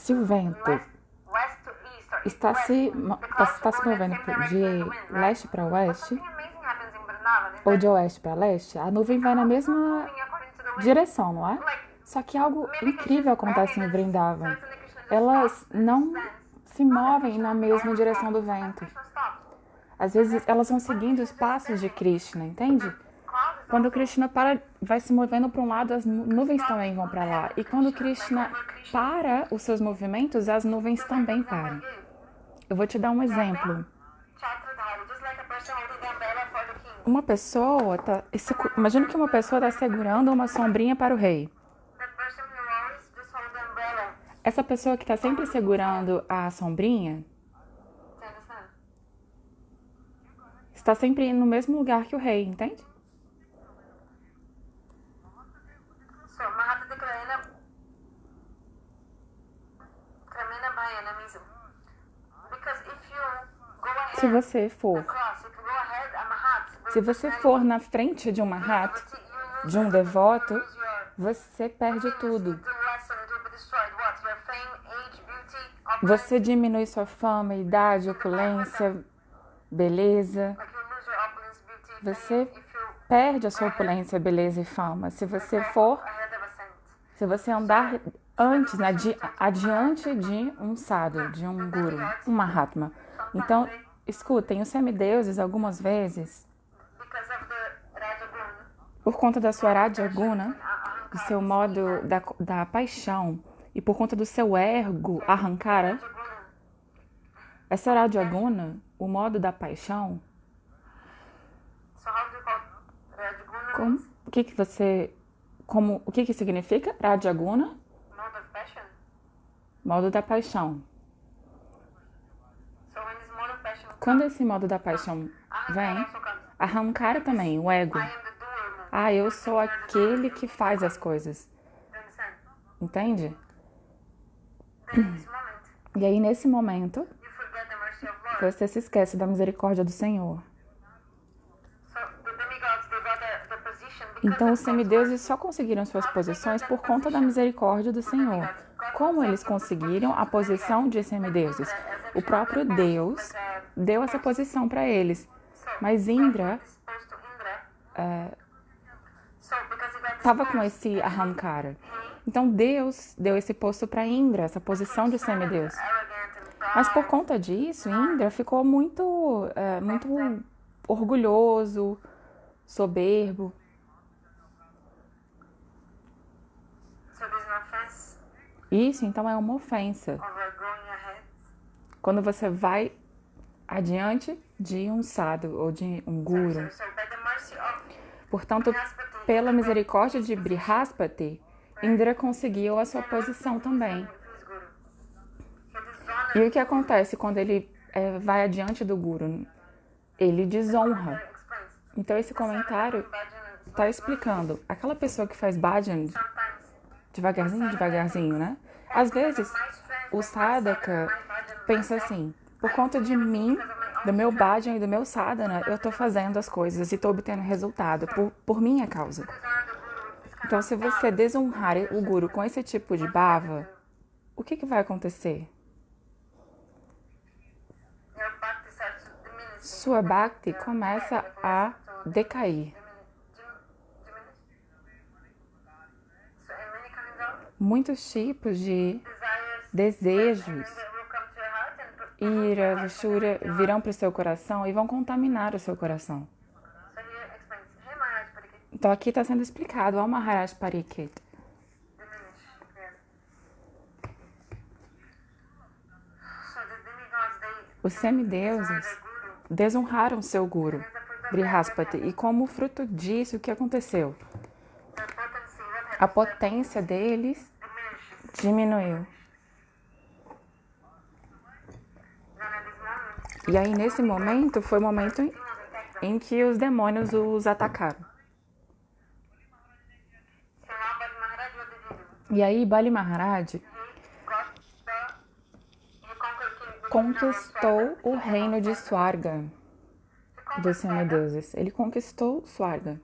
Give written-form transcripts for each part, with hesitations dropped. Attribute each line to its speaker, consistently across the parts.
Speaker 1: se o vento está se movendo de leste para oeste, ou de oeste para leste, a nuvem vai na mesma direção, não é? Só que algo incrível acontece em Vrindavan. Elas não se movem na mesma direção do vento. Às vezes elas vão seguindo os passos de Krishna, entende? Quando Krishna vai se movendo para um lado, as nuvens também vão para lá. E quando Krishna para os seus movimentos, as nuvens também param. Eu vou te dar um exemplo. Uma pessoa imagina que uma pessoa está segurando uma sombrinha para o rei. Essa pessoa que está sempre segurando a sombrinha está sempre no mesmo lugar que o rei, entende? Se você for na frente de uma Mahat, de um devoto, você perde tudo. Você diminui sua fama, idade, opulência, beleza. Você perde a sua opulência, beleza e fama. Se você andar antes, adiante de um sadhu, de um guru, um mahatma. Então, escutem, os semideuses, algumas vezes, por conta da sua Rajaguna, do seu modo da paixão, e por conta do seu ego, Ahankara, essa Rajaguna, o modo da paixão, o que significa Rajaguna? Modo da paixão. Quando esse modo da paixão vem, Ahankara também, o ego. Eu sou aquele que faz as coisas. Entende? E aí, nesse momento, você se esquece da misericórdia do Senhor. Então, os semideuses só conseguiram suas posições por conta da misericórdia do Senhor. Como eles conseguiram a posição de semideuses? O próprio Deus deu essa posição para eles. Mas Indra estava com esse Ahankara. Então, Deus deu esse posto para Indra, essa posição de semideus. Mas por conta disso, Indra ficou muito orgulhoso, soberbo. Isso, então, é uma ofensa. Quando você vai adiante de um sadhu ou de um guru. Portanto, pela misericórdia de Brihaspati, Indra conseguiu a sua posição também. E o que acontece quando ele vai adiante do guru? Ele desonra. Então, esse comentário está explicando. Aquela pessoa que faz bhajan devagarzinho, né? Às vezes, o sadhaka pensa assim, por conta de mim, do meu bhajan e do meu sadhana, eu estou fazendo as coisas e estou obtendo resultado por minha causa. Então, se você desonrar o guru com esse tipo de bhava, o que vai acontecer? Sua bhakti começa a decair. Muitos tipos de desejos, ira, luxúria virão para o seu coração e vão contaminar o seu coração. Então aqui está sendo explicado ao Maharaj Parikshit. Os semideuses desonraram seu guru, Brihaspati, e como fruto disso, o que aconteceu? A potência deles diminuiu. E aí, nesse momento, foi o momento em que os demônios os atacaram. E aí, Bali Maharaj conquistou o reino de Swarga, dos semideuses. Ele conquistou Swarga.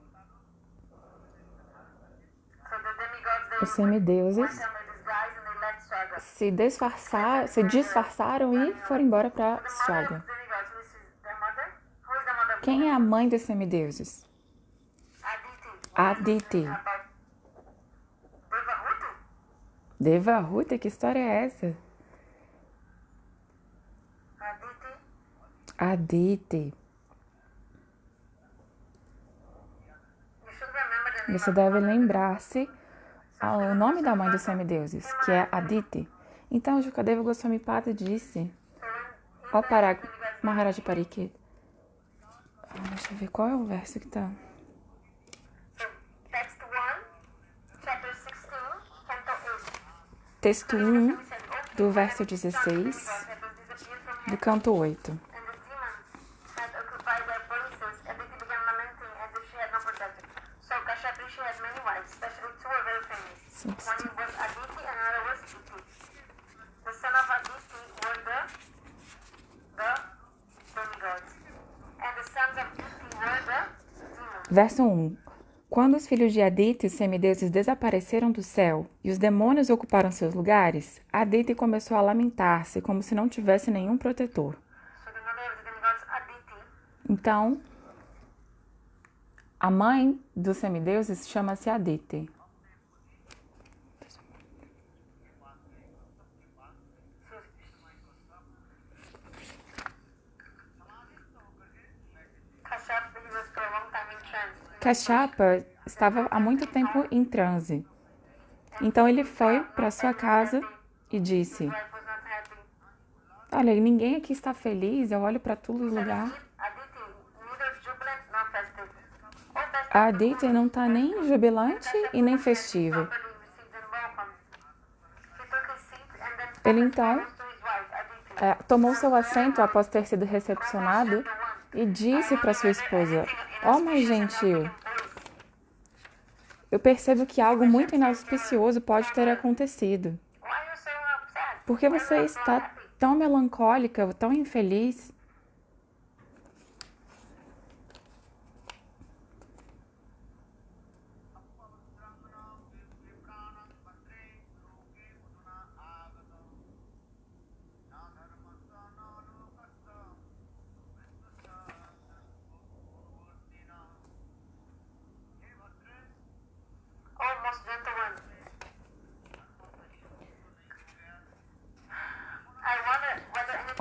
Speaker 1: Os semideuses se disfarçaram e foram embora para Swaga. Quem é a mãe dos semideuses? Aditi. Devahuti? Que história é essa? Aditi. Você deve lembrar-se o nome da mãe dos semideuses, que é Aditi. Então, Shukadeva Goswami Pada disse, ó Parag Maharaj Pariksit, deixa eu ver qual é o verso que tá. Texto 1 do verso 16 do canto 8. Verso 1. Quando os filhos de Aditi, os semideuses, desapareceram do céu e os demônios ocuparam seus lugares, Aditi começou a lamentar-se como se não tivesse nenhum protetor. Então, a mãe dos semideuses chama-se Aditi. Kashyapa estava há muito tempo em transe. Então ele foi para sua casa e disse, olha, ninguém aqui está feliz, eu olho para todo lugar. A Aditi não está nem jubilante e nem festivo. Ele então tomou seu assento após ter sido recepcionado e disse para sua esposa, ó, mãe gentil, eu percebo que algo muito inauspicioso pode ter acontecido. Por que você está tão melancólica, tão infeliz?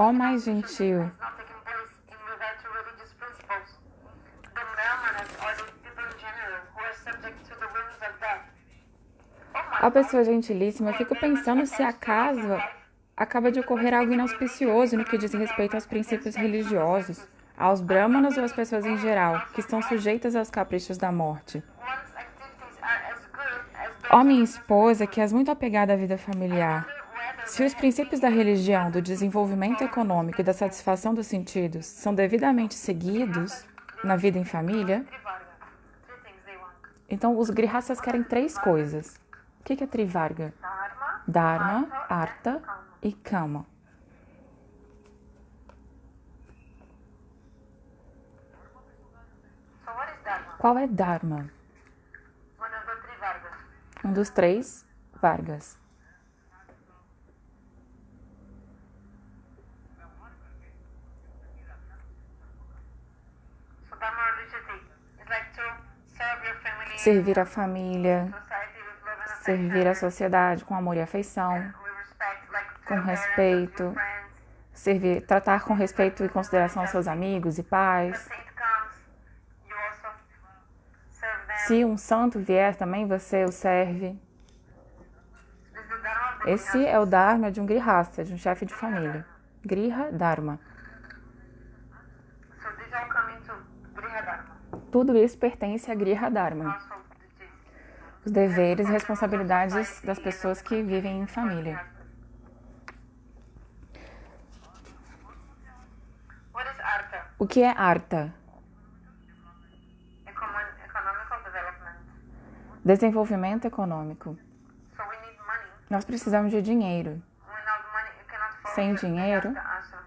Speaker 1: Ó, mais gentil, ó, pessoa gentilíssima, eu fico pensando se acaso acaba de ocorrer algo inauspicioso no que diz respeito aos princípios religiosos, aos brahmanas ou às pessoas em geral, que estão sujeitas aos caprichos da morte. Ó, minha esposa, que és muito apegada à vida familiar, se os princípios da religião, do desenvolvimento econômico e da satisfação dos sentidos são devidamente seguidos na vida em família, então os grihastas querem 3 coisas. O que é Trivarga? Dharma, Artha e Kama. Qual é Dharma? Um dos 3 Vargas. Servir a família, servir a sociedade com amor e afeição, com respeito, tratar com respeito e consideração aos seus amigos e pais. Se um santo vier também, você o serve. Esse é o Dharma de um grihasta, de um chefe de família. Griha Dharma. Tudo isso pertence a Griha Dharma. Os deveres e responsabilidades das pessoas que vivem em família. O que é Artha? Desenvolvimento econômico. Nós precisamos de dinheiro. Sem dinheiro,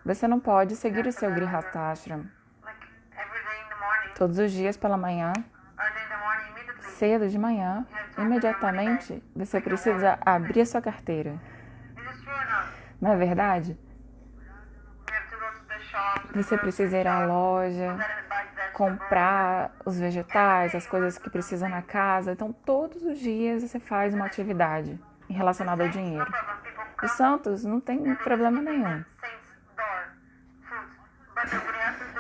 Speaker 1: você não pode seguir o seu Grihastha Ashram. Todos os dias pela manhã, cedo de manhã, imediatamente, você precisa abrir a sua carteira Não é verdade? Você precisa ir à loja, comprar os vegetais, as coisas que precisa na casa. Então, todos os dias você faz uma atividade relacionada ao dinheiro. Os santos não tem problema nenhum.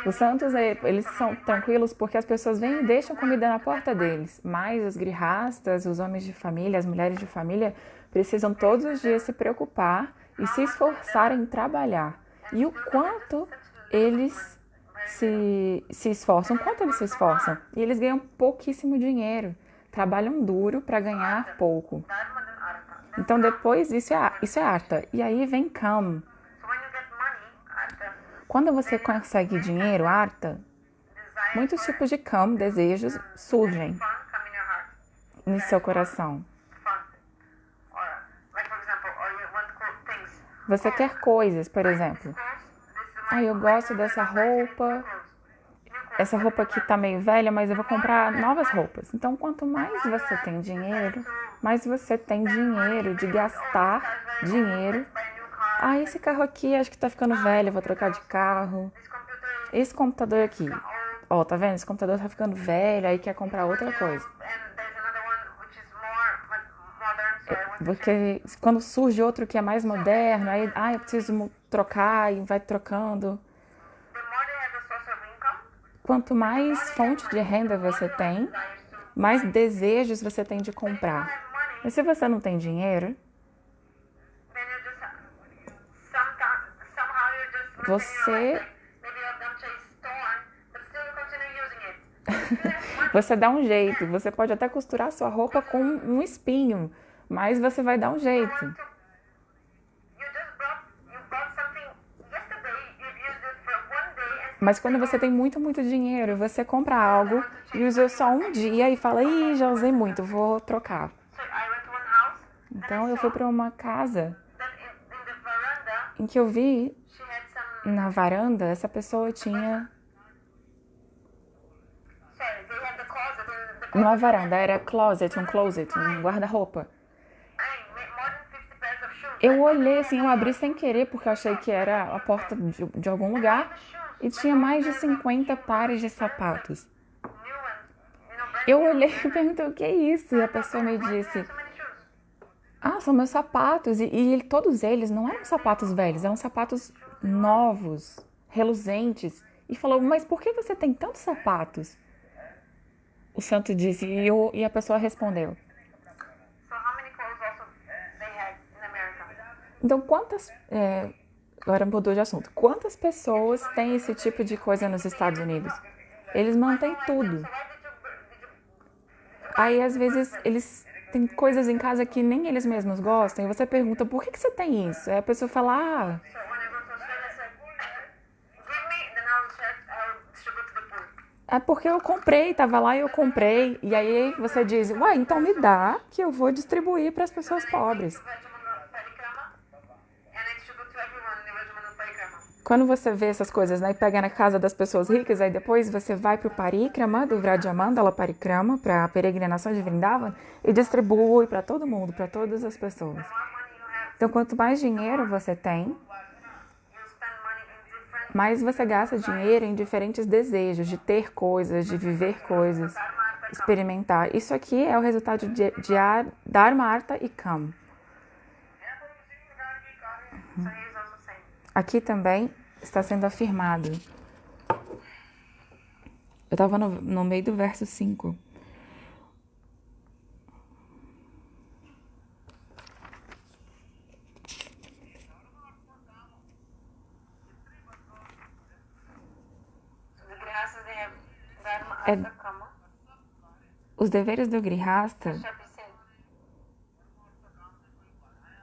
Speaker 1: Os santos, eles são tranquilos porque as pessoas vêm e deixam comida na porta deles. Mas os grihastas, os homens de família, as mulheres de família, precisam todos os dias se preocupar e se esforçar em trabalhar. E o quanto eles se esforçam, quanto eles se esforçam. E eles ganham pouquíssimo dinheiro. Trabalham duro para ganhar pouco. Então depois, isso é arta. E aí vem kam. Quando você consegue dinheiro, arta, muitos tipos de kam, desejos, surgem no seu coração. Você quer coisas, por exemplo. Eu gosto dessa roupa. Essa roupa aqui tá meio velha, mas eu vou comprar novas roupas. Então, quanto mais você tem dinheiro, mais você tem dinheiro de gastar dinheiro. Esse carro aqui acho que tá ficando velho, eu vou trocar de carro. Esse computador aqui, tá vendo? Esse computador tá ficando velho, aí quer comprar outra coisa. Porque quando surge outro que é mais moderno, aí eu preciso trocar e vai trocando. Quanto mais fonte de renda você tem, mais desejos você tem de comprar. Mas se você não tem dinheiro, você dá um jeito. Você pode até costurar sua roupa com um espinho, mas você vai dar um jeito. Mas quando você tem muito, muito dinheiro, você compra algo e usa só um dia e fala, já usei muito, vou trocar. Então eu fui para uma casa em que eu vi na varanda, essa pessoa tinha... Não é varanda, era um guarda-roupa. Eu olhei assim, eu abri sem querer porque eu achei que era a porta de algum lugar e tinha mais de 50 pares de sapatos. Eu olhei e perguntei, o que é isso? E a pessoa me disse, são meus sapatos. E todos eles não eram sapatos velhos, eram sapatos novos, reluzentes. E falou, mas por que você tem tantos sapatos? O santo disse, e a pessoa respondeu. Então, agora mudou de assunto. Quantas pessoas têm esse tipo de coisa nos Estados Unidos? Eles mantêm tudo. Aí, às vezes, eles têm coisas em casa que nem eles mesmos gostam. E você pergunta, por que você tem isso? Aí a pessoa fala, é porque eu comprei, tava lá e eu comprei. E aí você diz, então me dá que eu vou distribuir para as pessoas pobres. Quando você vê essas coisas, e pega na casa das pessoas ricas, aí depois você vai pro Parikrama, do Vrajamandala Parikrama, para a peregrinação de Vrindavan, e distribui para todo mundo, para todas as pessoas. Então, quanto mais dinheiro você tem, mais você gasta dinheiro em diferentes desejos, de ter coisas, de viver coisas, experimentar. Isso aqui é o resultado de Dharma, Artha e Kama. Aqui também está sendo afirmado. Eu estava no meio do verso 5. Os deveres do Grihasta.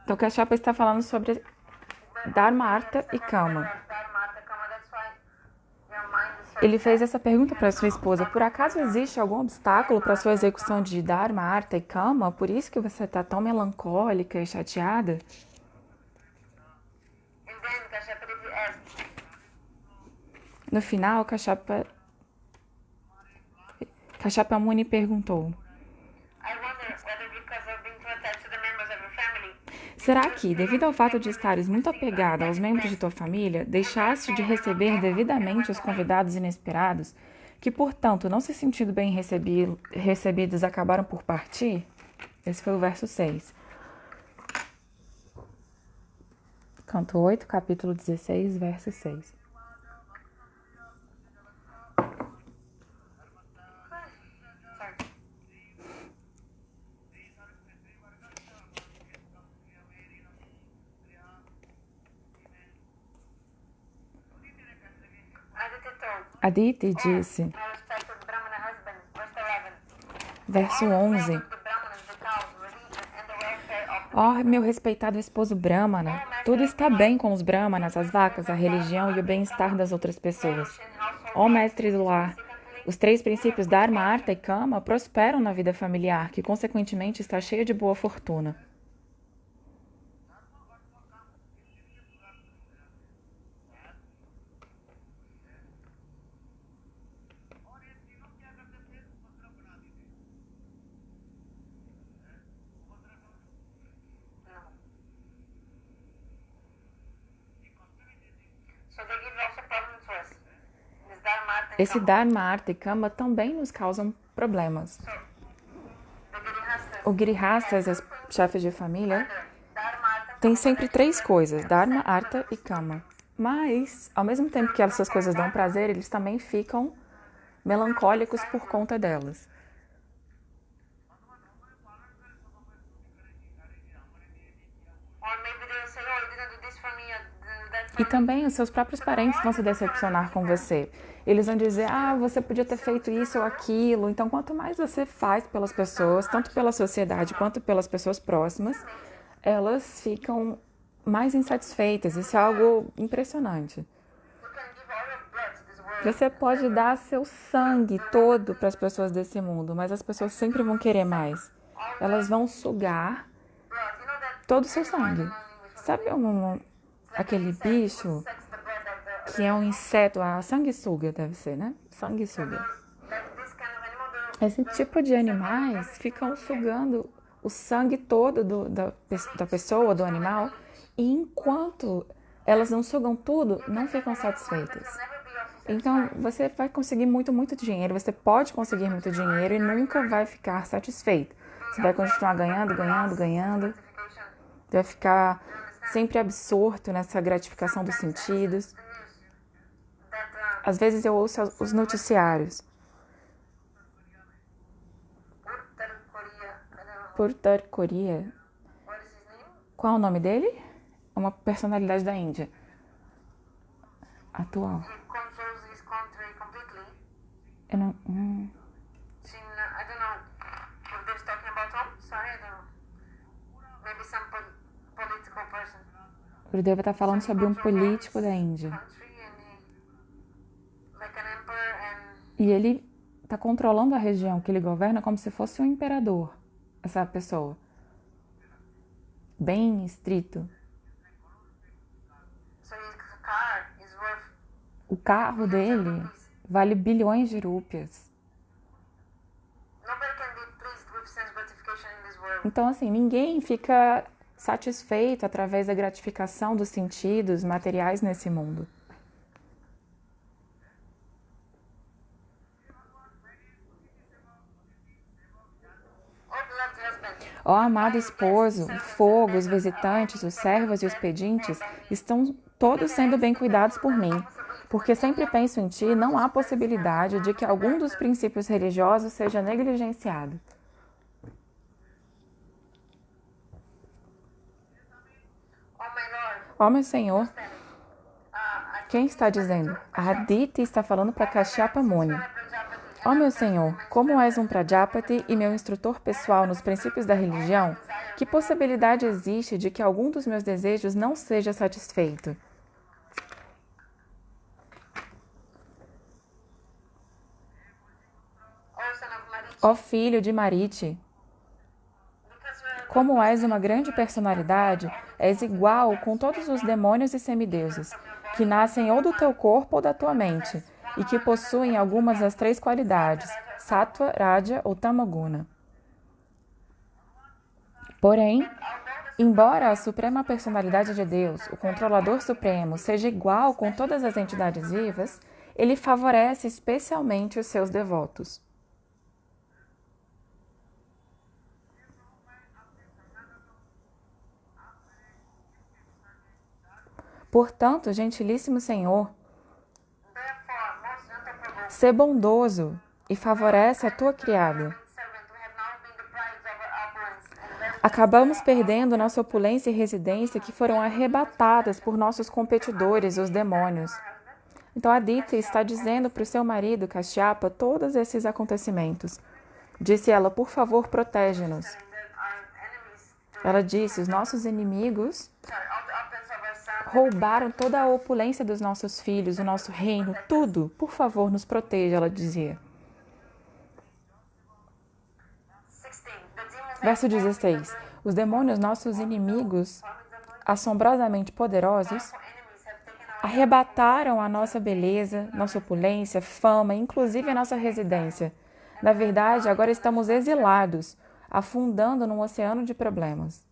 Speaker 1: Então, o Kashyapa está falando sobre Dharma, Artha e Kama. Ele fez essa pergunta para sua esposa. Por acaso existe algum obstáculo para a sua execução de Dharma, Artha e Kama? Por isso que você está tão melancólica e chateada? No final, Kashyapa Muni Será que, devido ao fato de estares muito apegada aos membros de tua família, deixaste de receber devidamente os convidados inesperados, que, portanto, não se sentindo bem recebidos, acabaram por partir? Esse foi o verso 6. Canto 8, capítulo 16, verso 6. Aditi disse, verso 11, ó, meu respeitado esposo Brahmana, tudo está bem com os Brahmanas, as vacas, a religião e o bem-estar das outras pessoas. Ó mestre do lar, os 3 princípios Dharma, Artha e Kama prosperam na vida familiar, que consequentemente está cheia de boa fortuna. Esse Dharma, Artha e Kama também nos causam problemas. O Grihastas, as chefes de família, tem sempre 3 coisas, Dharma, Artha e Kama. Mas, ao mesmo tempo que essas coisas dão prazer, eles também ficam melancólicos por conta delas. E também os seus próprios parentes vão se decepcionar com você. Eles vão dizer, você podia ter feito isso ou aquilo. Então, quanto mais você faz pelas pessoas, tanto pela sociedade quanto pelas pessoas próximas, elas ficam mais insatisfeitas. Isso é algo impressionante. Você pode dar seu sangue todo para as pessoas desse mundo, mas as pessoas sempre vão querer mais. Elas vão sugar todo o seu sangue. Sabe aquele bicho que é um inseto, a sanguessuga deve ser, né? Sanguessuga. Esse tipo de animais ficam sugando o sangue todo da pessoa, do animal, e enquanto elas não sugam tudo, não ficam satisfeitas. Então, você vai conseguir muito dinheiro, você pode conseguir muito dinheiro e nunca vai ficar satisfeito. Você vai continuar ganhando, vai ficar sempre absorto nessa gratificação dos sentidos. Às vezes eu ouço os noticiários. Uttar Korea. Qual é o nome dele? É uma personalidade da Índia. Atual. Eu não... O Gurudeva está falando sobre um político da Índia. E ele está controlando a região que ele governa como se fosse um imperador, essa pessoa. Bem estrito. O carro dele vale bilhões de rúpias. Então, assim, ninguém fica satisfeito através da gratificação dos sentidos materiais nesse mundo. Ó amado esposo, o fogo, os visitantes, os servos e os pedintes estão todos sendo bem cuidados por mim, porque sempre penso em ti, não há possibilidade de que algum dos princípios religiosos seja negligenciado. Ó meu Senhor, quem está dizendo? A Aditi está falando para Kashyapa Muni. Ó meu Senhor, como és um Prajapati e meu instrutor pessoal nos princípios da religião, que possibilidade existe de que algum dos meus desejos não seja satisfeito? Ó filho de Mariti, como és uma grande personalidade, és igual com todos os demônios e semideuses, que nascem ou do teu corpo ou da tua mente, e que possuem algumas das 3 qualidades, Sattva, Raja ou Tamaguna. Porém, Embora a suprema personalidade de Deus, o controlador supremo, seja igual com todas as entidades vivas, ele favorece especialmente os seus devotos. Portanto, gentilíssimo Senhor, sê bondoso e favorece a tua criada. Acabamos perdendo nossa opulência e residência que foram arrebatadas por nossos competidores, os demônios. Então Aditi está dizendo para o seu marido, Kashyapa, todos esses acontecimentos. Disse ela, por favor, protege-nos. Ela disse, os nossos inimigos roubaram toda a opulência dos nossos filhos, o nosso reino, tudo. Por favor, nos proteja, ela dizia. Verso 16. Os demônios, nossos inimigos, assombrosamente poderosos, arrebataram a nossa beleza, nossa opulência, fama, inclusive a nossa residência. Na verdade, agora estamos exilados, afundando num oceano de problemas.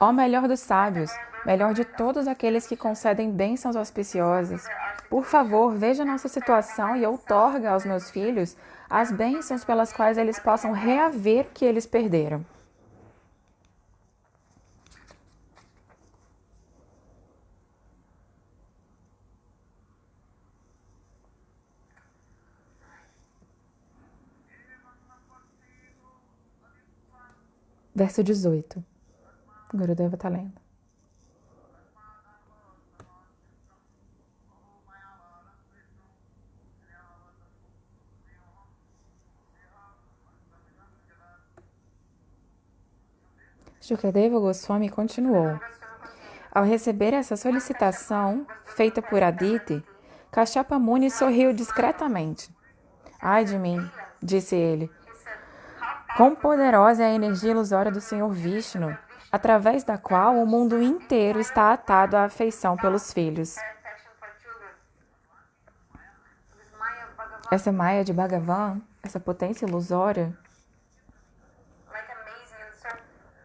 Speaker 1: Ó melhor dos sábios, melhor de todos aqueles que concedem bênçãos auspiciosas, por favor, veja nossa situação e outorga aos meus filhos as bênçãos pelas quais eles possam reaver o que eles perderam. Verso 18. Gurudeva está lendo. Shukadeva Goswami continuou. Ao receber essa solicitação feita por Aditi, Kashyapa Muni sorriu discretamente. Ai de mim, disse ele. Quão poderosa é a energia ilusória do Senhor Vishnu, através da qual o mundo inteiro está atado à afeição pelos filhos. Essa Maya de Bhagavan, essa potência ilusória,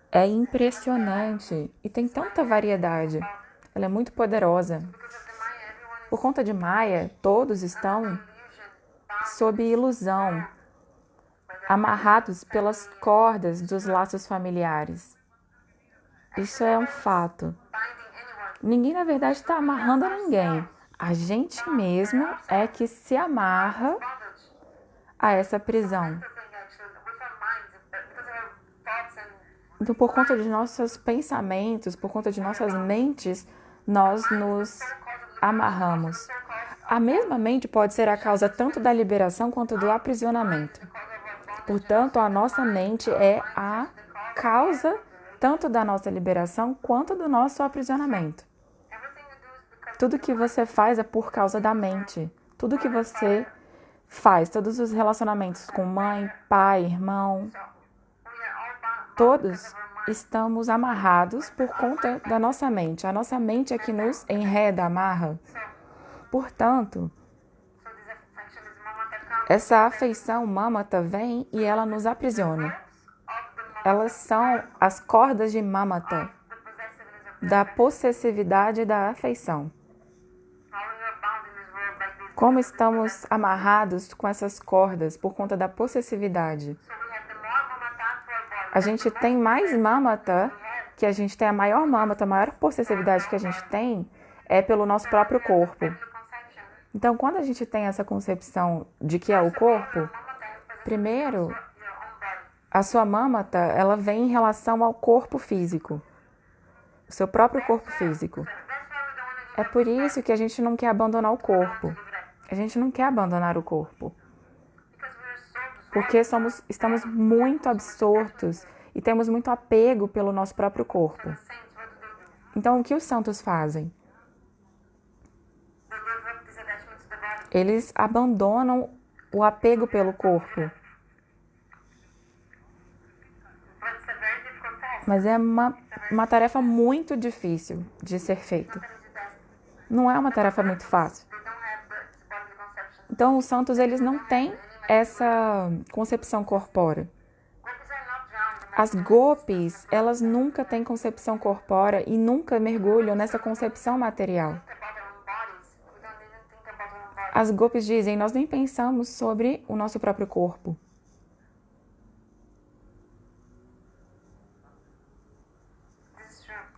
Speaker 1: é impressionante e tem tanta variedade. Ela é muito poderosa. Por conta de Maya, todos estão sob ilusão, amarrados pelas cordas dos laços familiares. Isso é um fato. Ninguém, na verdade, está amarrando a ninguém. A gente mesmo é que se amarra a essa prisão. Então, por conta de nossos pensamentos, por conta de nossas mentes, nós nos amarramos. A mesma mente pode ser a causa tanto da liberação quanto do aprisionamento. Portanto, a nossa mente é a causa tanto da nossa liberação quanto do nosso aprisionamento. Tudo que você faz é por causa da mente. Tudo que você faz, todos os relacionamentos com mãe, pai, irmão, todos estamos amarrados por conta da nossa mente. A nossa mente é que nos enreda, amarra. Portanto, essa afeição mamata vem e ela nos aprisiona. Elas são as cordas de mamata, da possessividade e da afeição. Como estamos amarrados com essas cordas por conta da possessividade? A gente tem mais mamata, que a gente tem a maior mamata, a maior possessividade que a gente tem é pelo nosso próprio corpo. Então, quando a gente tem essa concepção de que é o corpo, primeiro, a sua mamata, ela vem em relação ao corpo físico, o seu próprio corpo físico. É por isso que a gente não quer abandonar o corpo. A gente não quer abandonar o corpo. Porque estamos muito absortos e temos muito apego pelo nosso próprio corpo. Então, o que os santos fazem? Eles abandonam o apego pelo corpo. Mas é uma tarefa muito difícil de ser feita. Não é uma tarefa muito fácil. Então, os santos, eles não têm essa concepção corpórea. As gopis, elas nunca têm concepção corpórea e nunca mergulham nessa concepção material. As gopis dizem, nós nem pensamos sobre o nosso próprio corpo.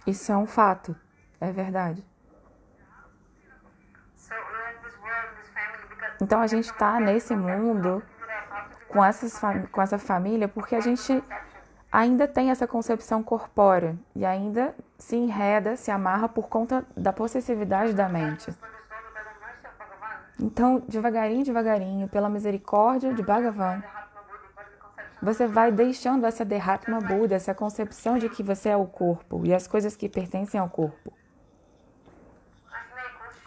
Speaker 1: Isso é um fato, é verdade. Então a gente está nesse mundo com essa família porque a gente ainda tem essa concepção corpórea e ainda se enreda, se amarra por conta da possessividade da mente. Então, devagarinho, devagarinho, pela misericórdia de Bhagavan, você vai deixando essa Dehatma Buddha, essa concepção de que você é o corpo e as coisas que pertencem ao corpo.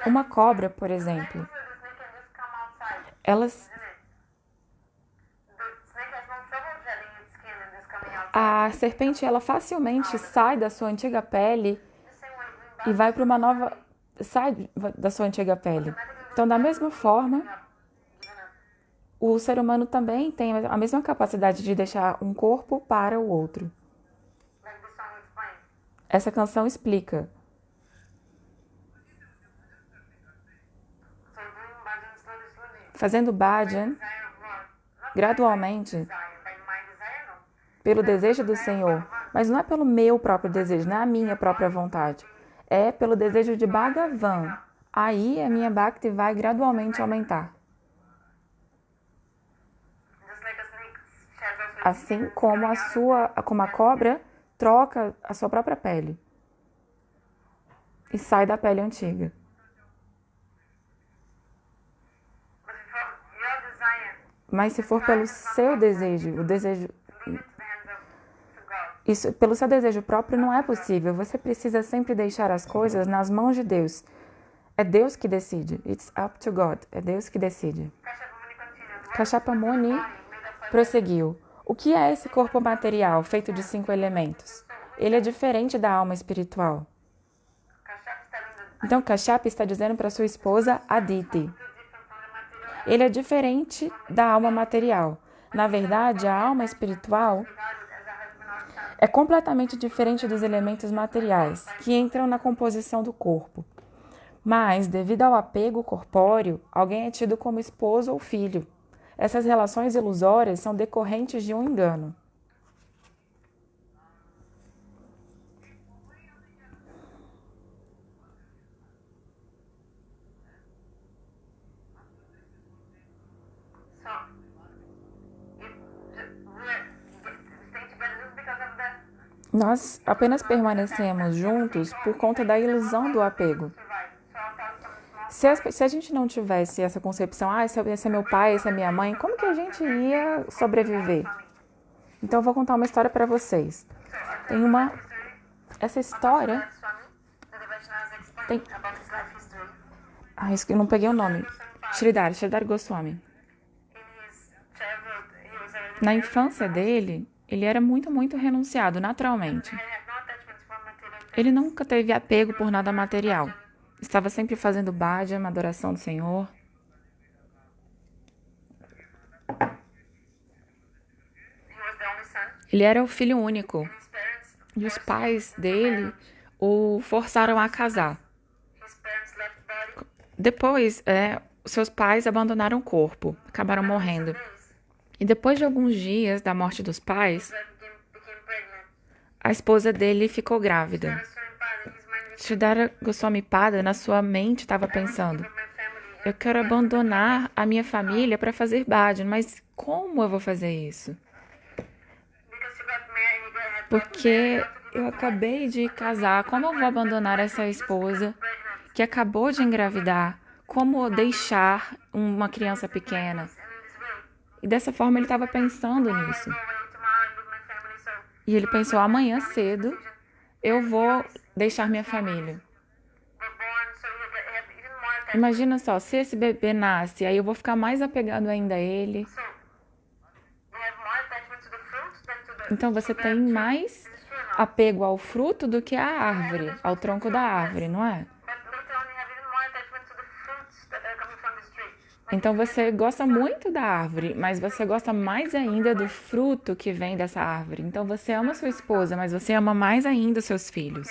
Speaker 1: Uma cobra, por exemplo, a serpente, ela facilmente sai da sua antiga pele e vai para uma nova... sai da sua antiga pele. Então, da mesma forma, o ser humano também tem a mesma capacidade de deixar um corpo para o outro. Essa canção explica. Fazendo bhajan, gradualmente, pelo desejo do Senhor, mas não é pelo meu próprio desejo, não é a minha própria vontade. É pelo desejo de Bhagavan. Aí a minha Bhakti vai gradualmente aumentar. Assim como a cobra troca a sua própria pele e sai da pele antiga. Mas se for pelo seu desejo, isso, pelo seu desejo próprio não é possível. Você precisa sempre deixar as coisas nas mãos de Deus. É Deus que decide. It's up to God. É Deus que decide. Kashyapa Muni prosseguiu. O que é esse corpo material feito de 5 elementos? Ele é diferente da alma espiritual. Então, Kashyapa está dizendo para sua esposa Aditi. Ele é diferente da alma material. Na verdade, a alma espiritual é completamente diferente dos elementos materiais, que entram na composição do corpo. Mas, devido ao apego corpóreo, alguém é tido como esposo ou filho. Essas relações ilusórias são decorrentes de um engano. Nós apenas permanecemos juntos por conta da ilusão do apego. Se a gente não tivesse essa concepção, esse é meu pai, essa é minha mãe, como que a gente ia sobreviver? Então eu vou contar uma história para vocês. Essa história eu não peguei o nome. Sridhar Goswami. Na infância dele, ele era muito, muito renunciado, naturalmente. Ele nunca teve apego por nada material. Estava sempre fazendo bhajan, uma adoração do Senhor. Ele era o filho único. E os pais dele o forçaram a casar. Depois, seus pais abandonaram o corpo, acabaram morrendo. E depois de alguns dias da morte dos pais, a esposa dele ficou grávida. Sridhar Goswami Pada, na sua mente, estava pensando, eu quero abandonar a minha família para fazer bhajan, mas como eu vou fazer isso? Porque eu acabei de casar, como eu vou abandonar essa esposa que acabou de engravidar? Como deixar uma criança pequena? E dessa forma ele estava pensando nisso. E ele pensou, amanhã cedo eu vou deixar minha família. Imagina só, se esse bebê nasce, aí eu vou ficar mais apegado ainda a ele. Então você tem mais apego ao fruto do que à árvore, ao tronco da árvore, não é? Então você gosta muito da árvore, mas você gosta mais ainda do fruto que vem dessa árvore. Então você ama sua esposa, mas você ama mais ainda os seus filhos.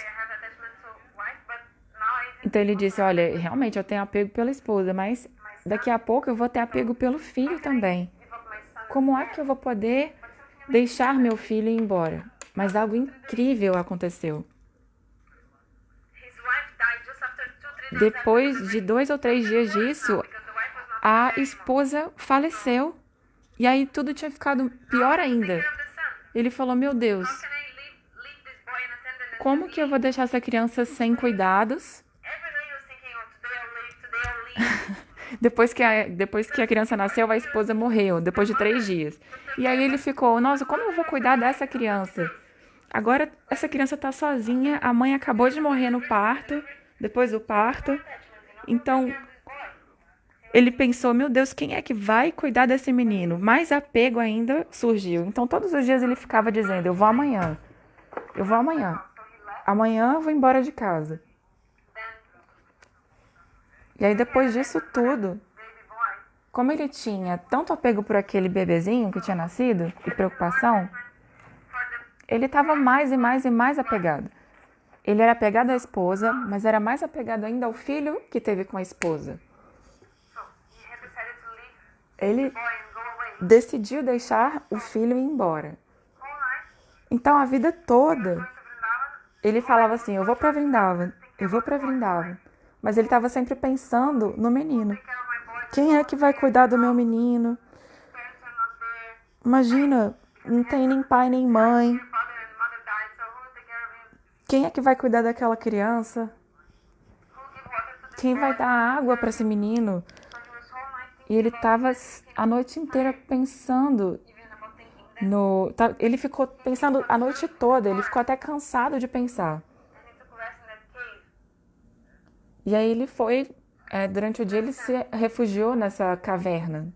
Speaker 1: Então ele disse, olha, realmente eu tenho apego pela esposa, mas daqui a pouco eu vou ter apego pelo filho também. Como é que eu vou poder deixar meu filho ir embora? Mas algo incrível aconteceu. Depois de 2 ou 3 dias disso, a esposa faleceu. E aí tudo tinha ficado pior ainda. Ele falou, meu Deus, como que eu vou deixar essa criança sem cuidados? Depois que a criança nasceu, a esposa morreu, depois de 3 dias. E aí ele ficou, nossa, como eu vou cuidar dessa criança? Agora essa criança está sozinha, a mãe acabou de morrer no parto, depois do parto. Então ele pensou, meu Deus, quem é que vai cuidar desse menino? Mais apego ainda surgiu. Então todos os dias ele ficava dizendo, eu vou amanhã, amanhã eu vou embora de casa. E aí depois disso tudo, como ele tinha tanto apego por aquele bebezinho que tinha nascido e preocupação, ele estava mais e mais e mais apegado. Ele era apegado à esposa, mas era mais apegado ainda ao filho que teve com a esposa. Ele decidiu deixar o filho ir embora. Então a vida toda ele falava assim, eu vou para Vrindavan. Mas ele estava sempre pensando no menino. Quem é que vai cuidar do meu menino? Imagina, não tem nem pai nem mãe. Quem é que vai cuidar daquela criança? Quem vai dar água para esse menino? E ele estava a noite inteira pensando no... Ele ficou pensando a noite toda, ele ficou até cansado de pensar. E aí ele foi, durante o dia ele se refugiou nessa caverna.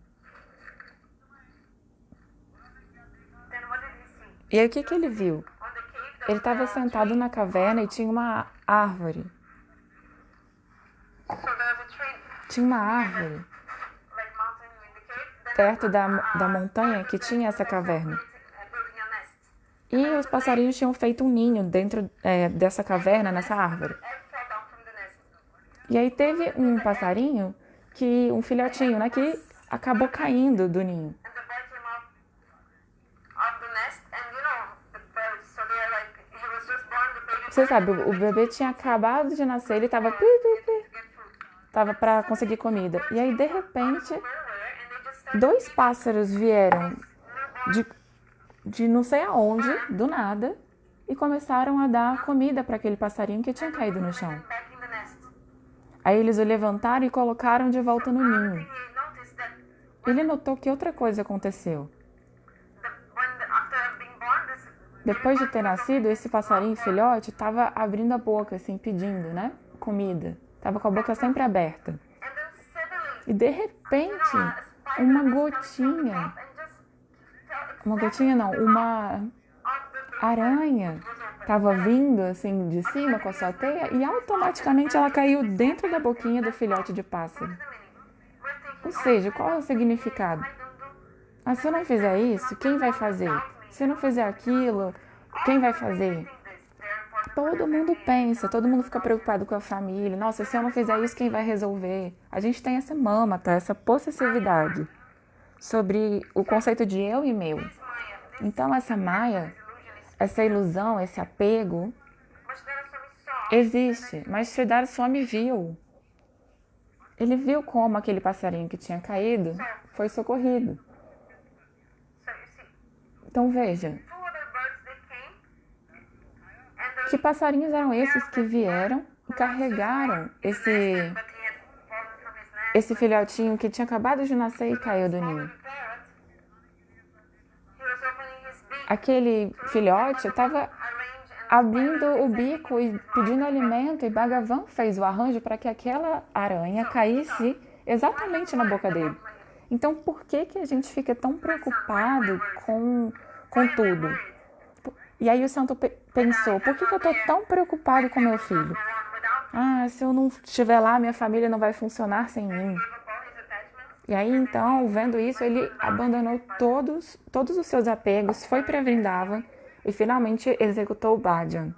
Speaker 1: E aí o que ele viu? Ele estava sentado na caverna e tinha uma árvore. Tinha uma árvore perto da montanha que tinha essa caverna. E os passarinhos tinham feito um ninho dentro dessa caverna, nessa árvore. E aí teve um passarinho, um filhotinho, né, que acabou caindo do ninho. Você sabe, o bebê tinha acabado de nascer, ele estava para conseguir comida. E aí, de repente, 2 pássaros vieram de não sei aonde, do nada, e começaram a dar comida para aquele passarinho que tinha caído no chão. Aí eles o levantaram e colocaram de volta no ninho. Ele notou que outra coisa aconteceu. Depois de ter nascido, esse passarinho filhote estava abrindo a boca, assim, pedindo, né? Comida. Estava com a boca sempre aberta. E de repente, uma aranha estava vindo, assim, de cima com a sua teia e automaticamente ela caiu dentro da boquinha do filhote de pássaro. Ou seja, qual é o significado? Se eu não fizer isso, quem vai fazer? Se eu não fizer aquilo, quem vai fazer? Todo mundo pensa, todo mundo fica preocupado com a família. Nossa, se eu não fizer isso, quem vai resolver? A gente tem essa mâmata, essa possessividade sobre o conceito de eu e meu. Então, essa maia, essa ilusão, esse apego, existe. Mas Sridhar Swami viu. Ele viu como aquele passarinho que tinha caído foi socorrido. Então, veja. Que passarinhos eram esses que vieram e carregaram esse filhotinho que tinha acabado de nascer e caiu do ninho? Aquele filhote estava abrindo o bico e pedindo alimento, e Bhagavan fez o arranjo para que aquela aranha caísse exatamente na boca dele. Então, por que a gente fica tão preocupado com tudo? E aí o santo pensou, por que eu estou tão preocupado com meu filho? Se eu não estiver lá, minha família não vai funcionar sem mim. E aí, então, vendo isso, ele abandonou todos os seus apegos, foi para Vrindavan e finalmente executou o Bhajan.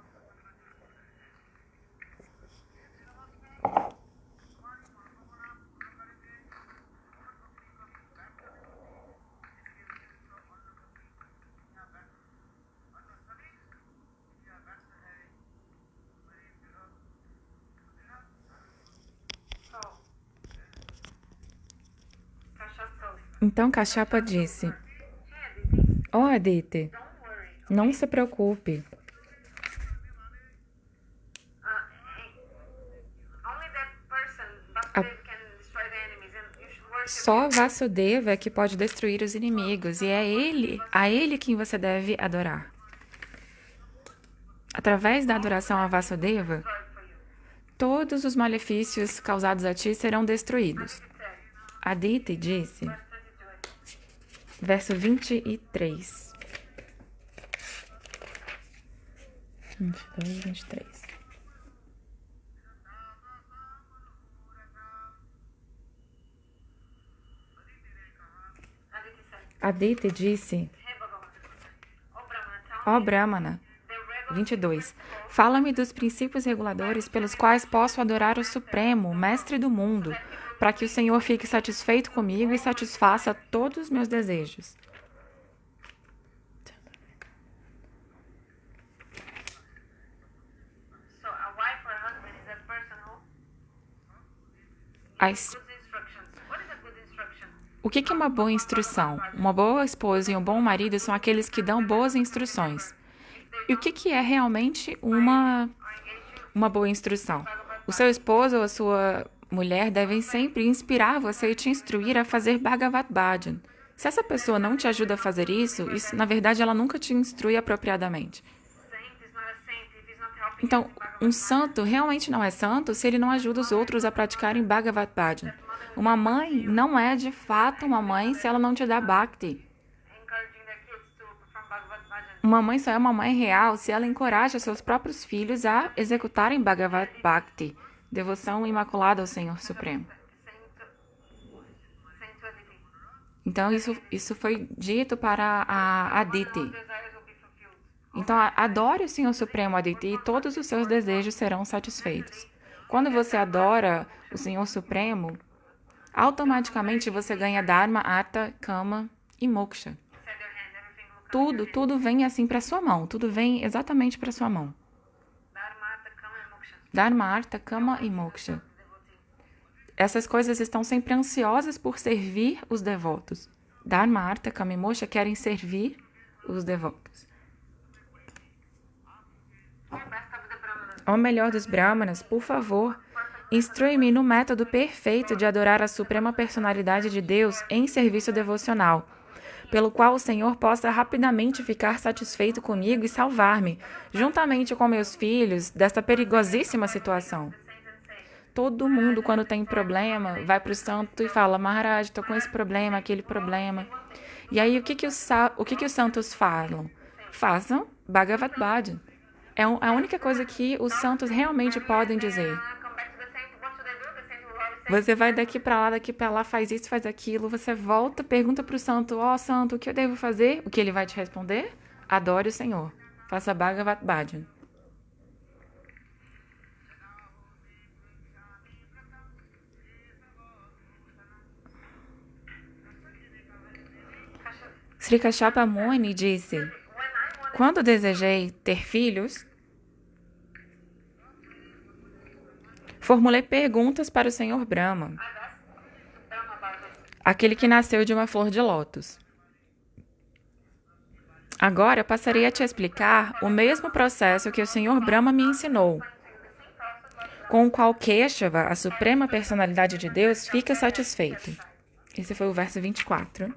Speaker 1: Então Kashyapa disse: Ó Aditi, não se preocupe. Só Vasudeva é que pode destruir os inimigos e é a ele quem você deve adorar. Através da adoração a Vasudeva, todos os malefícios causados a ti serão destruídos. Aditi disse, verso 23. 22, 23. Aditi disse, ó Brahmana, 22. Fala-me dos princípios reguladores pelos quais posso adorar o Supremo, o Mestre do mundo, para que o Senhor fique satisfeito comigo e satisfaça todos os meus desejos. O que é uma boa instrução? Uma boa esposa e um bom marido são aqueles que dão boas instruções. E o que é realmente uma boa instrução? O seu esposo ou a sua mulher devem sempre inspirar você e te instruir a fazer Bhagavad Bhajan. Se essa pessoa não te ajuda a fazer isso, na verdade ela nunca te instrui apropriadamente. Então, um santo realmente não é santo se ele não ajuda os outros a praticarem Bhagavad Bhajan. Uma mãe não é de fato uma mãe se ela não te dá Bhakti. Uma mãe só é uma mãe real se ela encoraja seus próprios filhos a executarem Bhagavad Bhakti, devoção imaculada ao Senhor Supremo. Então, isso foi dito para a Aditi. Então, adore o Senhor Supremo, Aditi, e todos os seus desejos serão satisfeitos. Quando você adora o Senhor Supremo, automaticamente você ganha Dharma, Artha, Kama e Moksha. Tudo vem assim para sua mão. Tudo vem exatamente para sua mão. Dharma, Artha, Kama e Moksha. Essas coisas estão sempre ansiosas por servir os devotos. Dharma, Artha, Kama e Moksha querem servir os devotos. Ó melhor dos Brahmanas, por favor, instrui-me no método perfeito de adorar a Suprema Personalidade de Deus em serviço devocional, pelo qual o Senhor possa rapidamente ficar satisfeito comigo e salvar-me, juntamente com meus filhos, desta perigosíssima situação. Todo mundo, quando tem problema, vai para o santo e fala, Maharaj, estou com esse problema, aquele problema. E aí, o que os santos falam? Façam Bhagavad Bhajan. É a única coisa que os santos realmente podem dizer. Você vai daqui para lá, faz isso, faz aquilo, você volta, pergunta para o santo, ó santo, o que eu devo fazer? O que ele vai te responder? Adore o Senhor. Faça Bhagavad Bhajan. Sri Kashyapa Muni disse, quando desejei ter filhos, formulei perguntas para o Senhor Brahma, aquele que nasceu de uma flor de lótus. Agora passarei a te explicar o mesmo processo que o Senhor Brahma me ensinou, com o qual Keshava, a Suprema Personalidade de Deus, fica satisfeito. Esse foi o verso 24.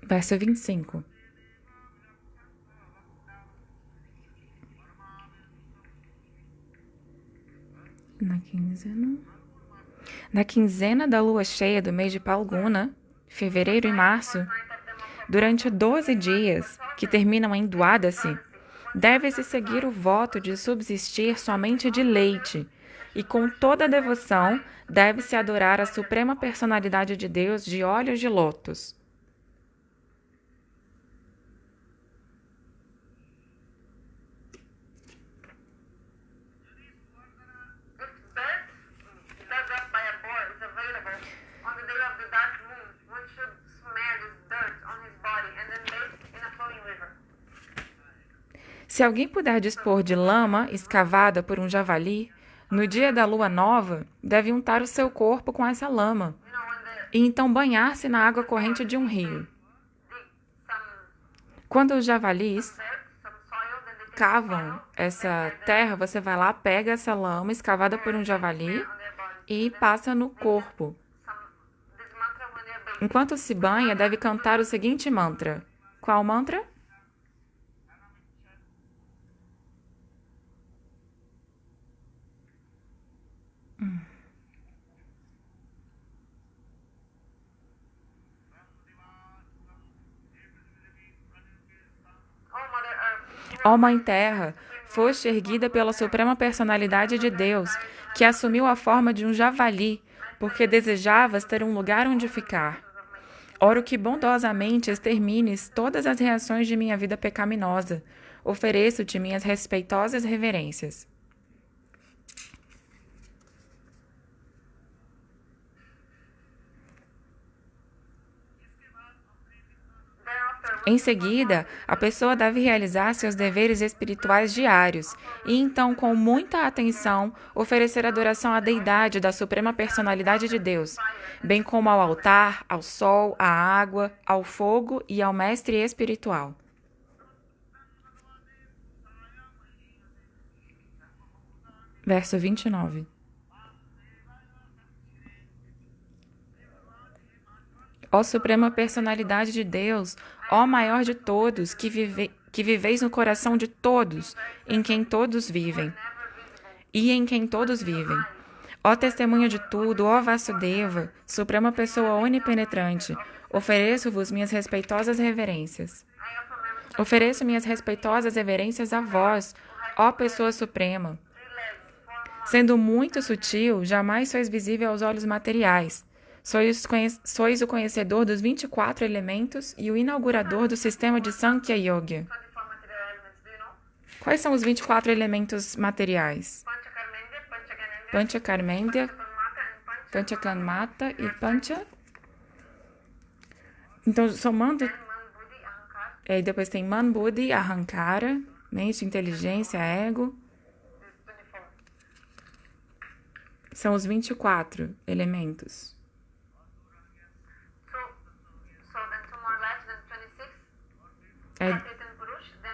Speaker 1: Verso 25. Na quinzena da lua cheia do mês de Palguna, fevereiro e março, durante 12 dias, que terminam em Dwadasi, deve-se seguir o voto de subsistir somente de leite, e com toda a devoção deve-se adorar a suprema personalidade de Deus de olhos de lótus. Se alguém puder dispor de lama escavada por um javali, no dia da lua nova, deve untar o seu corpo com essa lama, e então banhar-se na água corrente de um rio. Quando os javalis cavam essa terra, você vai lá, pega essa lama escavada por um javali e passa no corpo. Enquanto se banha, deve cantar o seguinte mantra. Qual mantra? Ó Mãe Terra, foste erguida pela suprema personalidade de Deus, que assumiu a forma de um javali, porque desejavas ter um lugar onde ficar. Oro que bondosamente extermines todas as reações de minha vida pecaminosa. Ofereço-te minhas respeitosas reverências. Em seguida, a pessoa deve realizar seus deveres espirituais diários e então, com muita atenção, oferecer adoração à deidade da suprema personalidade de Deus, bem como ao altar, ao sol, à água, ao fogo e ao mestre espiritual. Verso 29. Ó Suprema Personalidade de Deus, ó Maior de todos, que viveis no coração de todos, em quem todos vivem, e em quem todos vivem. Ó Testemunha de tudo, ó Vasudeva, Suprema Pessoa Onipenetrante, ofereço-vos minhas respeitosas reverências. Ofereço minhas respeitosas reverências a vós, ó Pessoa Suprema. Sendo muito sutil, jamais sois visível aos olhos materiais. Sois o conhecedor dos 24 elementos e o inaugurador do sistema de Sankhya Yoga. Quais são os 24 elementos materiais? Panchakarmendya, Panchakanmata e Pancha... Então, somando... E depois tem Man, Buddhi, Ahankara, mente, inteligência, ego. São os 24 elementos.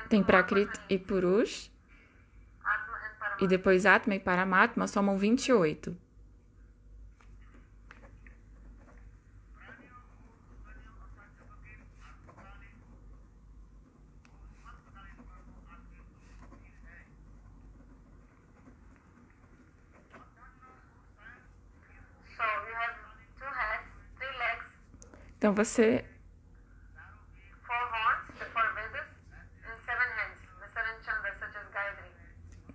Speaker 1: Tem Prakriti e Purush, e depois Atma e Paramatma somam 28. Então você...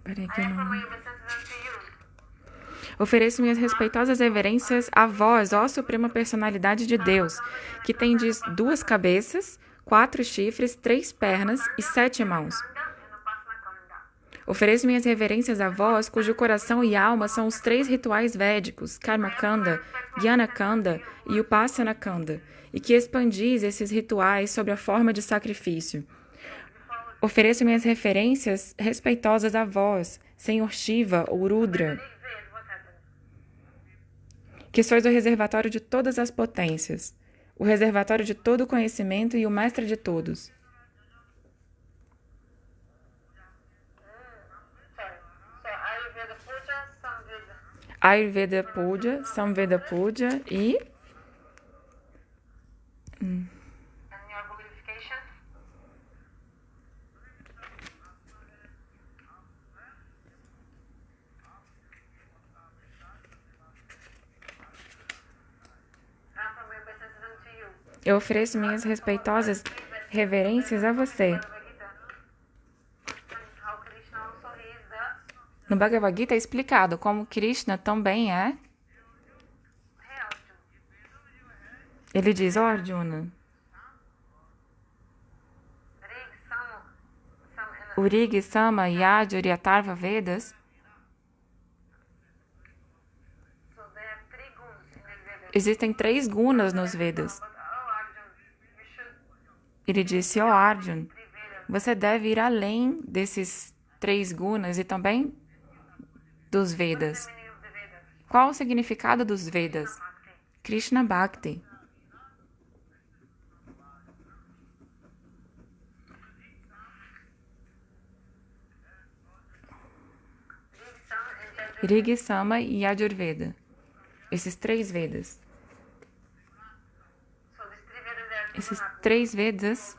Speaker 1: Peraí que eu não... Ofereço minhas respeitosas reverências a vós, ó Suprema Personalidade de Deus, que tendes 2 cabeças, 4 chifres, 3 pernas e 7 mãos. Ofereço minhas reverências a vós, cujo coração e alma são os 3 rituais védicos, Karma Kanda, Jnana Kanda e Upasana Kanda, e que expandis esses rituais sob a forma de sacrifício. Ofereço minhas referências respeitosas a vós, Senhor Shiva ou Rudra, que sois o reservatório de todas as potências, o reservatório de todo o conhecimento e o mestre de todos. Ayurveda Puja, Samveda Puja e... Eu ofereço minhas respeitosas reverências a você. No Bhagavad Gita é explicado como Krishna também é. Ele diz, ó Arjuna, Rig, Sama, Yajur e Atharva Vedas, existem 3 gunas nos Vedas. Ele disse, ó Arjuna, você deve ir além desses 3 gunas e também dos Vedas. Qual o significado dos Vedas? Krishna Bhakti. Rig, Sama e Yajurveda. Esses 3 Vedas. Esses 3 Vedas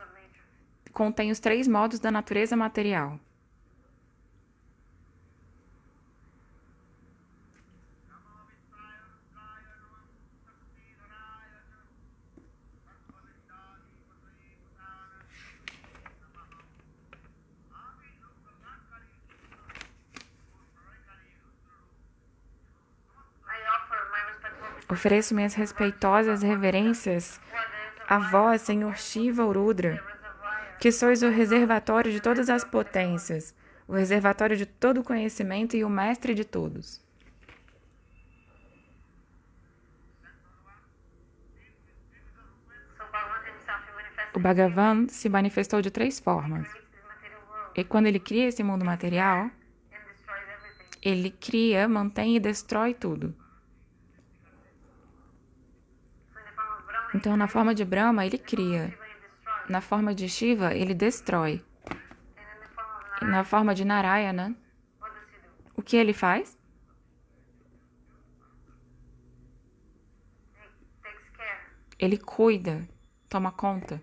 Speaker 1: contêm os 3 modos da natureza material. Ofereço minhas respeitosas reverências a vós, Senhor Shiva ou Rudra, que sois o reservatório de todas as potências, o reservatório de todo o conhecimento e o mestre de todos. O Bhagavan se manifestou de 3 formas. E quando ele cria esse mundo material, ele cria, mantém e destrói tudo. Então, na forma de Brahma, ele cria. Na forma de Shiva, ele destrói. E na forma de Narayana, o que ele faz? Ele cuida, toma conta.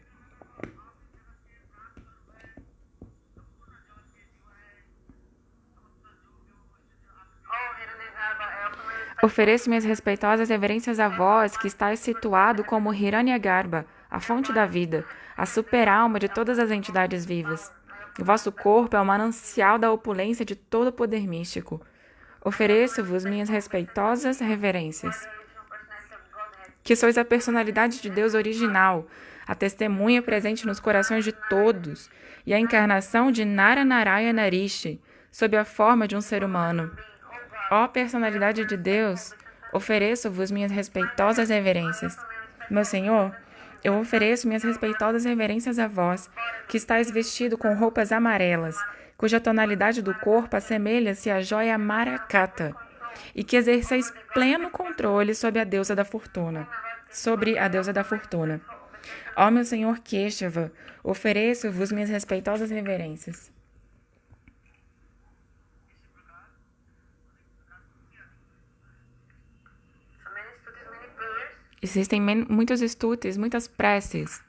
Speaker 1: Ofereço minhas respeitosas reverências a vós, que estáis situado como Hiranyagarbha, a fonte da vida, a superalma de todas as entidades vivas. O vosso corpo é o manancial da opulência de todo o poder místico. Ofereço-vos minhas respeitosas reverências. Que sois a personalidade de Deus original, a testemunha presente nos corações de todos, e a encarnação de Naranarayana Rishi, sob a forma de um ser humano. Ó personalidade de Deus, ofereço-vos minhas respeitosas reverências. Meu Senhor, eu ofereço minhas respeitosas reverências a vós, que estáis vestido com roupas amarelas, cuja tonalidade do corpo assemelha-se à joia maracata, e que exerceis pleno controle sobre a deusa da fortuna. Ó meu Senhor Keshava, ofereço-vos minhas respeitosas reverências. Existem muitos estudos, muitas preces.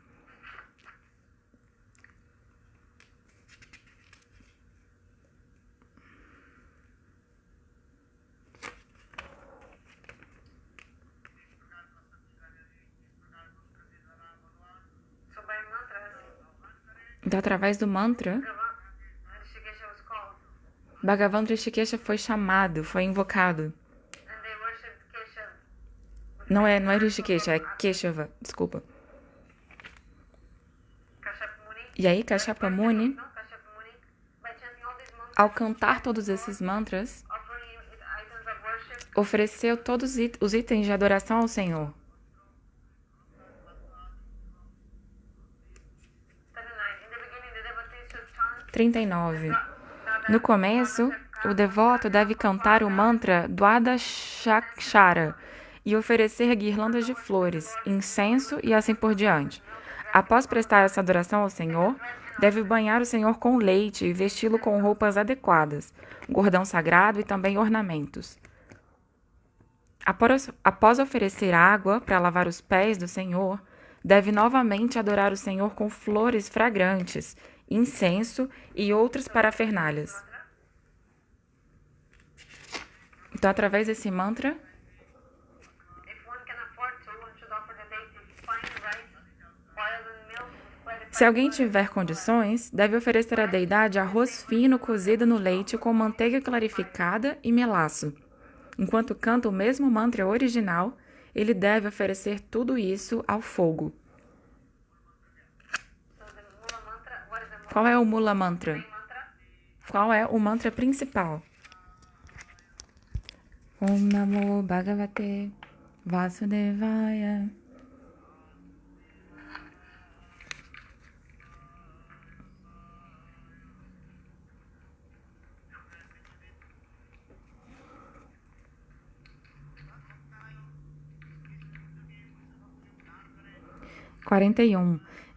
Speaker 1: Então, através do mantra, Bhagavan Rishikesha foi chamado, foi invocado. Não é Rishikesha, é Keshava, desculpa. E aí, Kashyapa Muni, ao cantar todos esses mantras, ofereceu todos os itens de adoração ao Senhor. 39. No começo, o devoto deve cantar o mantra Dwadashakshara e oferecer guirlandas de flores, incenso e assim por diante. Após prestar essa adoração ao Senhor, deve banhar o Senhor com leite e vesti-lo com roupas adequadas, gordão sagrado e também ornamentos. Após oferecer água para lavar os pés do Senhor, deve novamente adorar o Senhor com flores fragrantes, incenso e outras parafernálias. Então, através desse mantra, Se alguém tiver condições, deve oferecer à deidade arroz fino cozido no leite com manteiga clarificada e melaço. Enquanto canta o mesmo mantra original, ele deve oferecer tudo isso ao fogo. Qual é o Mula Mantra? Qual é o mantra principal? Om Namo Bhagavate Vasudevaya.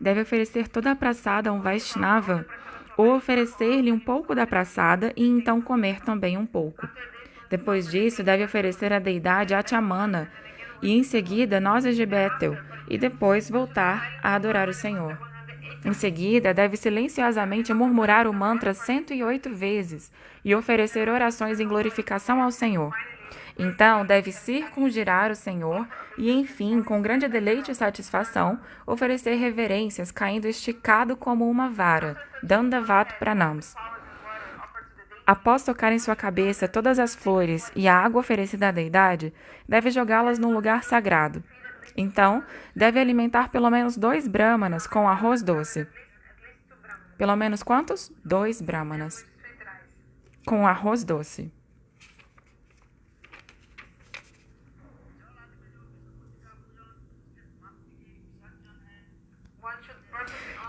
Speaker 1: Deve oferecer toda a praçada a um Vaishnava ou oferecer-lhe um pouco da praçada e então comer também um pouco. Depois disso, deve oferecer à deidade Achamana e em seguida nozes de Betel e depois voltar a adorar o Senhor. Em seguida, deve silenciosamente murmurar o mantra 108 vezes e oferecer orações em glorificação ao Senhor. Então, deve circungirar o Senhor e, enfim, com grande deleite e satisfação, oferecer reverências, caindo esticado como uma vara, Dandavat Pranams. Após tocar em sua cabeça todas as flores e a água oferecida à deidade, deve jogá-las num lugar sagrado. Então, deve alimentar pelo menos 2 brahmanas com arroz doce. Pelo menos quantos? 2 brahmanas. Com arroz doce.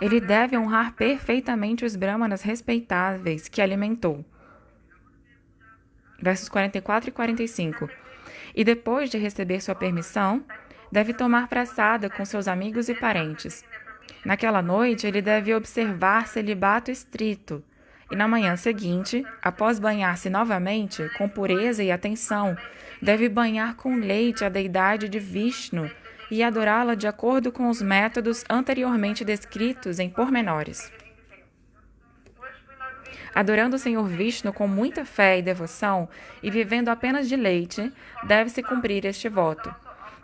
Speaker 1: Ele deve honrar perfeitamente os brahmanas respeitáveis que alimentou. Versos 44 e 45. E depois de receber sua permissão, deve tomar praçada com seus amigos e parentes. Naquela noite, ele deve observar celibato estrito. E na manhã seguinte, após banhar-se novamente, com pureza e atenção, deve banhar com leite a deidade de Vishnu e adorá-la de acordo com os métodos anteriormente descritos em pormenores. Adorando o Senhor Vishnu com muita fé e devoção e vivendo apenas de leite, deve-se cumprir este voto.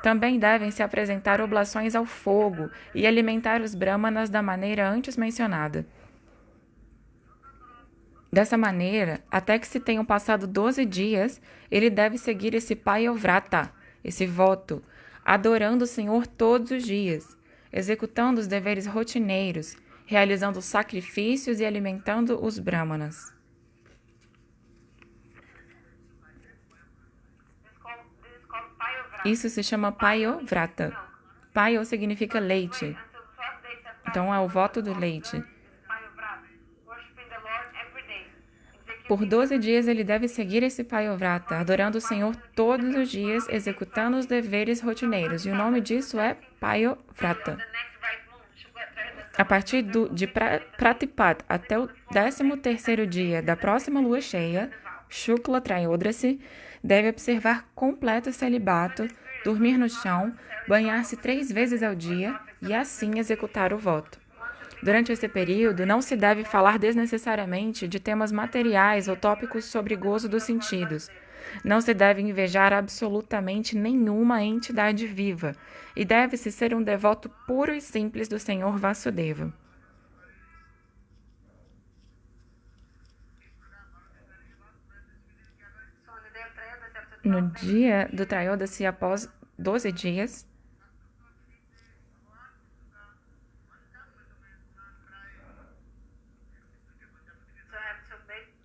Speaker 1: Também devem se apresentar oblações ao fogo e alimentar os brahmanas da maneira antes mencionada. Dessa maneira, até que se tenham passado 12 dias, ele deve seguir esse payovrata, esse voto, adorando o Senhor todos os dias, executando os deveres rotineiros, realizando sacrifícios e alimentando os brahmanas. Isso se chama payovrata. Payo significa leite. Então é o voto do leite. Por 12 dias ele deve seguir esse payovrata, adorando o Senhor todos os dias, executando os deveres rotineiros. E o nome disso é payovrata. A partir de Pratipat até o 13º dia da próxima lua cheia, Shukla Trayodrasi, deve observar completo celibato, dormir no chão, banhar-se 3 vezes ao dia e assim executar o voto. Durante esse período, não se deve falar desnecessariamente de temas materiais ou tópicos sobre gozo dos sentidos. Não se deve invejar absolutamente nenhuma entidade viva e deve-se ser um devoto puro e simples do Senhor Vasudeva. No dia do Trayodasi, após 12 dias,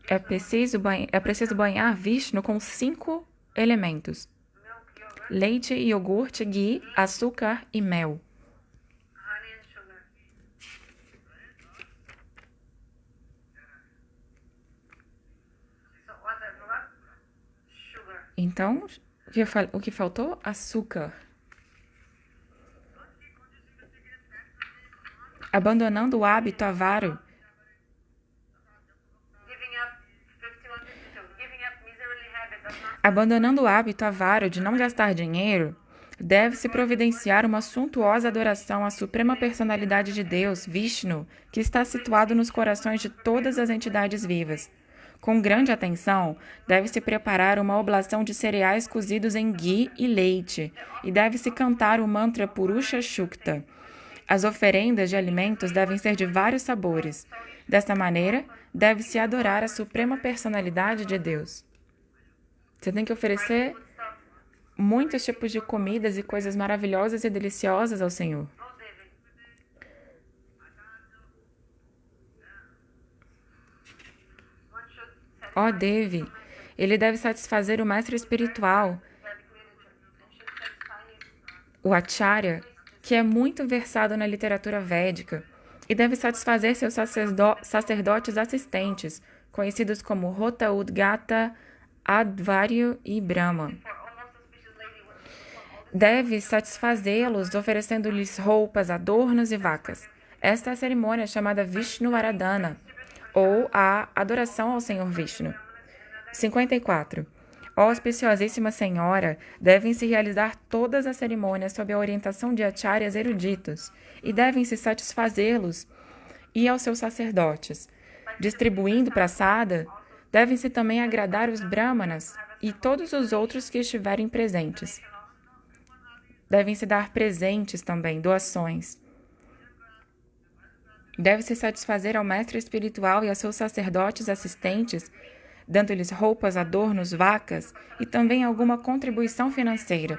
Speaker 1: é preciso banhar Vishnu com 5 elementos: leite, iogurte, ghee, açúcar e mel. Então, o que faltou? Açúcar. Abandonando o hábito avaro, de não gastar dinheiro, deve-se providenciar uma suntuosa adoração à Suprema Personalidade de Deus, Vishnu, que está situado nos corações de todas as entidades vivas. Com grande atenção, deve-se preparar uma oblação de cereais cozidos em ghee e leite, e deve-se cantar o mantra Purusha Shukta. As oferendas de alimentos devem ser de vários sabores. Desta maneira, deve-se adorar a suprema personalidade de Deus. Você tem que oferecer muitos tipos de comidas e coisas maravilhosas e deliciosas ao Senhor. Ó Devi, ele deve satisfazer o mestre espiritual, o Acharya, que é muito versado na literatura védica, e deve satisfazer seus sacerdotes assistentes, conhecidos como Rota Udgata, Advaryo e Brahma. Deve satisfazê-los oferecendo-lhes roupas, adornos e vacas. Esta é a cerimônia chamada Vishnu Aradhana, ou a adoração ao Senhor Vishnu. 54. Ó auspiciosíssima Senhora, devem-se realizar todas as cerimônias sob a orientação de acharyas eruditos, e devem-se satisfazê-los e aos seus sacerdotes. Distribuindo prasada, devem-se também agradar os brahmanas e todos os outros que estiverem presentes. Devem-se dar presentes também, doações. Deve-se satisfazer ao mestre espiritual e aos seus sacerdotes assistentes, dando-lhes roupas, adornos, vacas e também alguma contribuição financeira.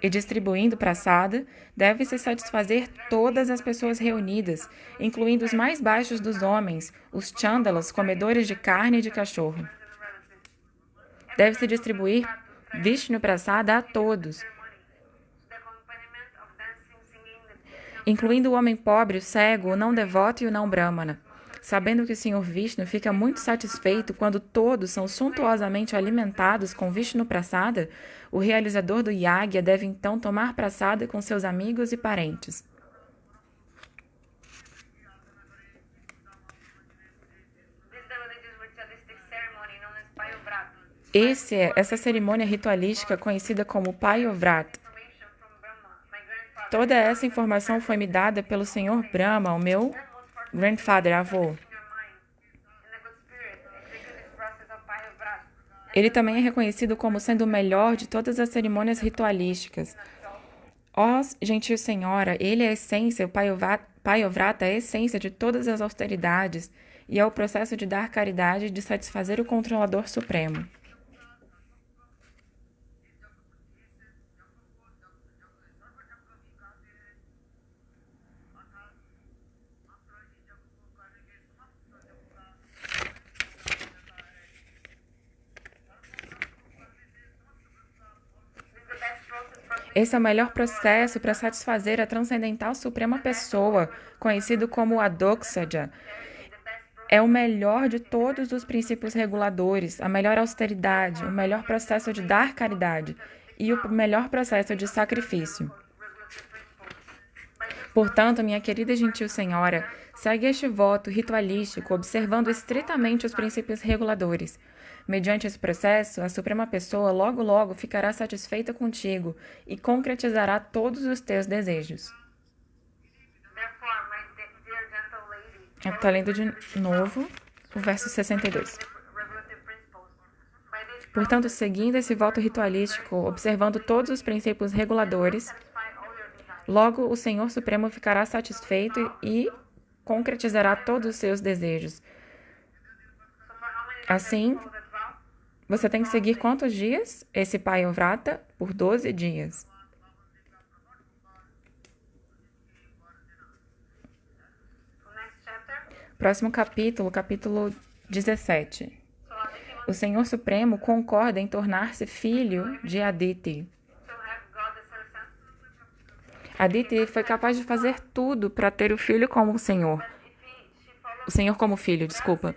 Speaker 1: E distribuindo prasada, deve-se satisfazer todas as pessoas reunidas, incluindo os mais baixos dos homens, os chandalas, comedores de carne e de cachorro. Deve-se distribuir Vishnu prasada a todos, incluindo o homem pobre, o cego, o não devoto e o não brahmana. Sabendo que o Senhor Vishnu fica muito satisfeito quando todos são suntuosamente alimentados com Vishnu prasada, o realizador do yagya deve então tomar prasada com seus amigos e parentes. Essa cerimônia ritualística conhecida como Payovrata. Toda essa informação foi me dada pelo Senhor Brahma, o meu grandfather, avô. Ele também é reconhecido como sendo o melhor de todas as cerimônias ritualísticas. Ó gentil Senhora, ele é a essência, o Payovrata é a essência de todas as austeridades e é o processo de dar caridade e de satisfazer o controlador supremo. Esse é o melhor processo para satisfazer a transcendental suprema pessoa, conhecido como Adoksaja. É o melhor de todos os princípios reguladores, a melhor austeridade, o melhor processo de dar caridade e o melhor processo de sacrifício. Portanto, minha querida e gentil Senhora, segue este voto ritualístico observando estritamente os princípios reguladores. Mediante esse processo, a Suprema Pessoa logo ficará satisfeita contigo e concretizará todos os teus desejos. Eu estou lendo de novo o verso 62. Portanto, seguindo esse voto ritualístico, observando todos os princípios reguladores, logo o Senhor Supremo ficará satisfeito e concretizará todos os seus desejos. Assim, você tem que seguir quantos dias? Esse Payovrata? Por 12 dias. Próximo capítulo, capítulo 17. O Senhor Supremo concorda em tornar-se filho de Aditi. Aditi foi capaz de fazer tudo para ter o filho como o Senhor. O Senhor como filho, desculpa.